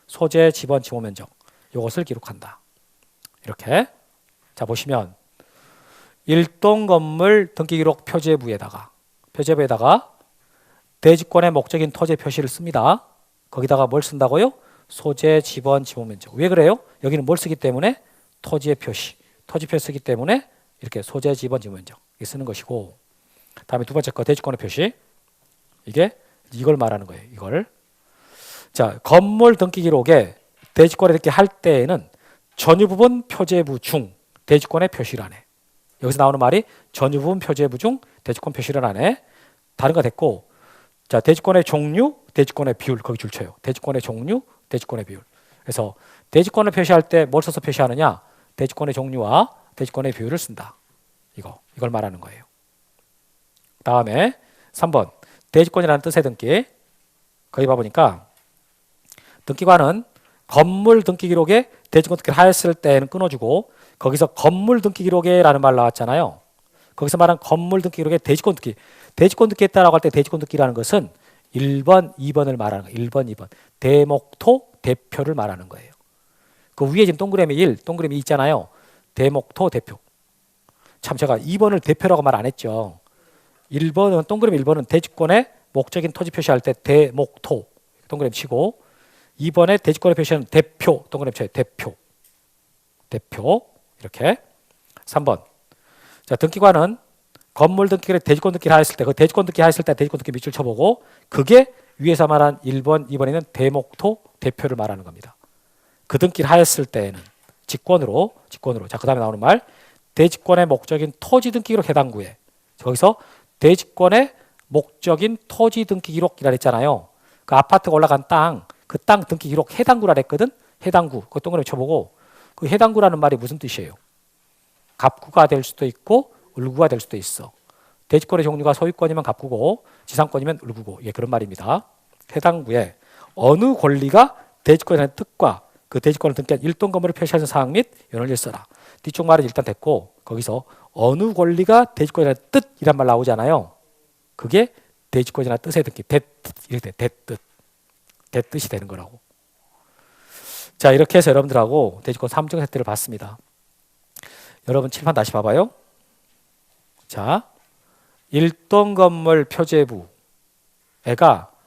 소재, 지번, 지목 면적 이것을 기록한다. 이렇게 자 보시면 일동 건물 등기 기록 표제부에다가 대지권의 목적인 토지 표시를 씁니다. 거기다가 뭘 쓴다고요? 소재, 지번, 지목 면적. 왜 그래요? 여기는 뭘 쓰기 때문에 토지의 표시 쓰기 때문에 이렇게 소재, 지번, 지목 면적 이렇게 쓰는 것이고 다음에 두 번째 거 대지권의 표시 이걸 말하는 거예요. 이걸 자 건물 등기 기록에 대지권에 등기 할 때에는 전유 부분 표제부 중 대지권의 표시란에 여기서 나오는 말이 전유 부분 표제부 중 대지권 표시란 안에 다른 거 됐고 자 대지권의 종류, 대지권의 비율 거기 줄 쳐요. 대지권의 종류, 대지권의 비율. 그래서 대지권을 표시할 때 뭘 써서 표시하느냐? 대지권의 종류와 대지권의 비율을 쓴다. 이걸 말하는 거예요. 다음에 3번 대지권이라는 뜻의 등기. 거기 봐보니까 등기관은 건물 등기 기록에 대지권 등기를 하였을 때는 끊어주고 거기서 건물 등기 기록에라는 말 나왔잖아요. 거기서 말한 건물 등기 기록에 대지권 등기. 대지권 등기했다라고 할 때 대지권 등기라는 것은 1번, 2번을 말하는 거예요. 1번, 2번. 대목토, 대표를 말하는 거예요. 그 위에 지금 동그라미 1, 동그라미 2 있잖아요. 대목토, 대표. 참 제가 2번을 대표라고 말 안 했죠. 1번은 동그라미 1번은 대지권의 목적인 토지 표시할 때 대목토 동그라미 치고 2번에 대지권의 표시는 대표 동그라미 쳐요. 대표. 대표. 이렇게. 3번. 자, 등기관은 건물 등기를 대지권 등기를 하였을 때 그 대지권 등기 하였을 때 대지권 등기 밑줄 쳐보고 그게 위에서 말한 1번, 2번에는 대목토 대표를 말하는 겁니다. 그 등기를 하였을 때에는 직권으로. 자, 그다음에 나오는 말 대지권의 목적인 토지 등기 기록 해당 구에 거기서 대지권의 목적인 토지 등기 기록이라 했잖아요. 그 아파트가 올라간 땅, 그 땅 등기 기록 해당구라 했거든. 해당구. 그 동그라미 쳐보고 그 해당구라는 말이 무슨 뜻이에요? 갑구가 될 수도 있고 을구가 될 수도 있어. 대지권의 종류가 소유권이면 갑구고 지상권이면 을구고 이게 그런 말입니다. 해당구에 어느 권리가 대지권에 대한 뜻과 그 대지권을 등기한 일동 건물을 표시하는 사항 및 연원을 써라. 뒤쪽 말은 일단 됐고 거기서 어느 권리가 대지권에 대한 뜻이란 말 나오잖아요. 그게 대지권이나 뜻의 등기 대뜻 이렇게 대뜻 대뜻이 되는 거라고. 자, 이렇게 해서 여러분들하고 대지권 3종 세트를 봤습니다. 여러분 칠판 다시 봐봐요. 자, 일동 건물 표제부에가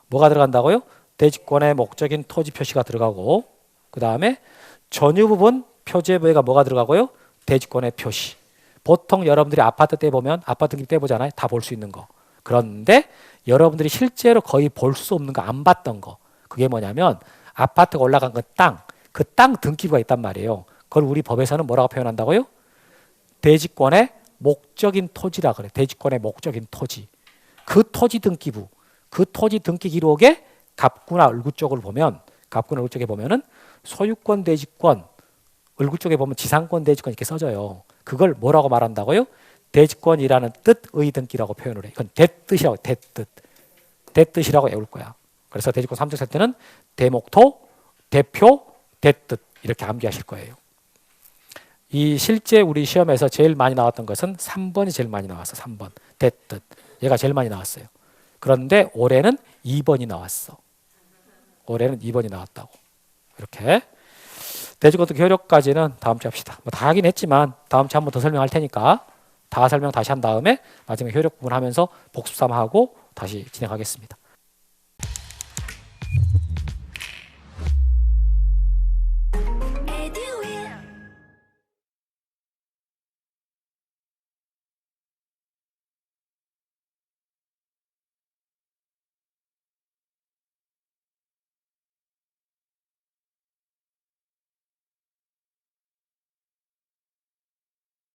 뭐가 들어간다고요? 대지권의 목적인 토지 표시가 들어가고 그 다음에 전유 부분 표제부에가 뭐가 들어가고요? 대지권의 표시. 보통 여러분들이 아파트 때 보면 아파트 등기 때 보잖아요. 다 볼 수 있는 거. 그런데 여러분들이 실제로 거의 볼 수 없는 거 안 봤던 거. 그게 뭐냐면 아파트가 올라간 그 땅 등기부가 있단 말이에요. 그걸 우리 법에서는 뭐라고 표현한다고요? 대지권의 목적인 토지라 그래. 대지권의 목적인 토지. 그 토지 등기부, 그 토지 등기 기록에 갑구나 을구 쪽을 보면 갑구나 을구 쪽에 보면은 소유권 대지권, 을구 쪽에 보면 지상권 대지권 이렇게 써져요. 그걸 뭐라고 말한다고요? 대지권이라는 뜻의 등기라고 표현을 해. 이건 대뜻이라고 대뜻. 대뜻이라고 외울 거야. 그래서 대지권 3종 세트는 대목토, 대표, 대뜻 이렇게 암기하실 거예요. 이 실제 우리 시험에서 제일 많이 나왔던 것은 3번이 제일 많이 나왔어. 3번. 대뜻. 얘가 제일 많이 나왔어요. 그런데 올해는 2번이 나왔어. 올해는 2번이 나왔다고. 이렇게. 대지권 등기 효력까지는 다음 주에 합시다. 뭐 다 하긴 했지만 다음 주에 한 번 더 설명할 테니까 다 설명 다시 한 다음에 마지막에 효력 부분 하면서 복습 삼아 하고 다시 진행하겠습니다.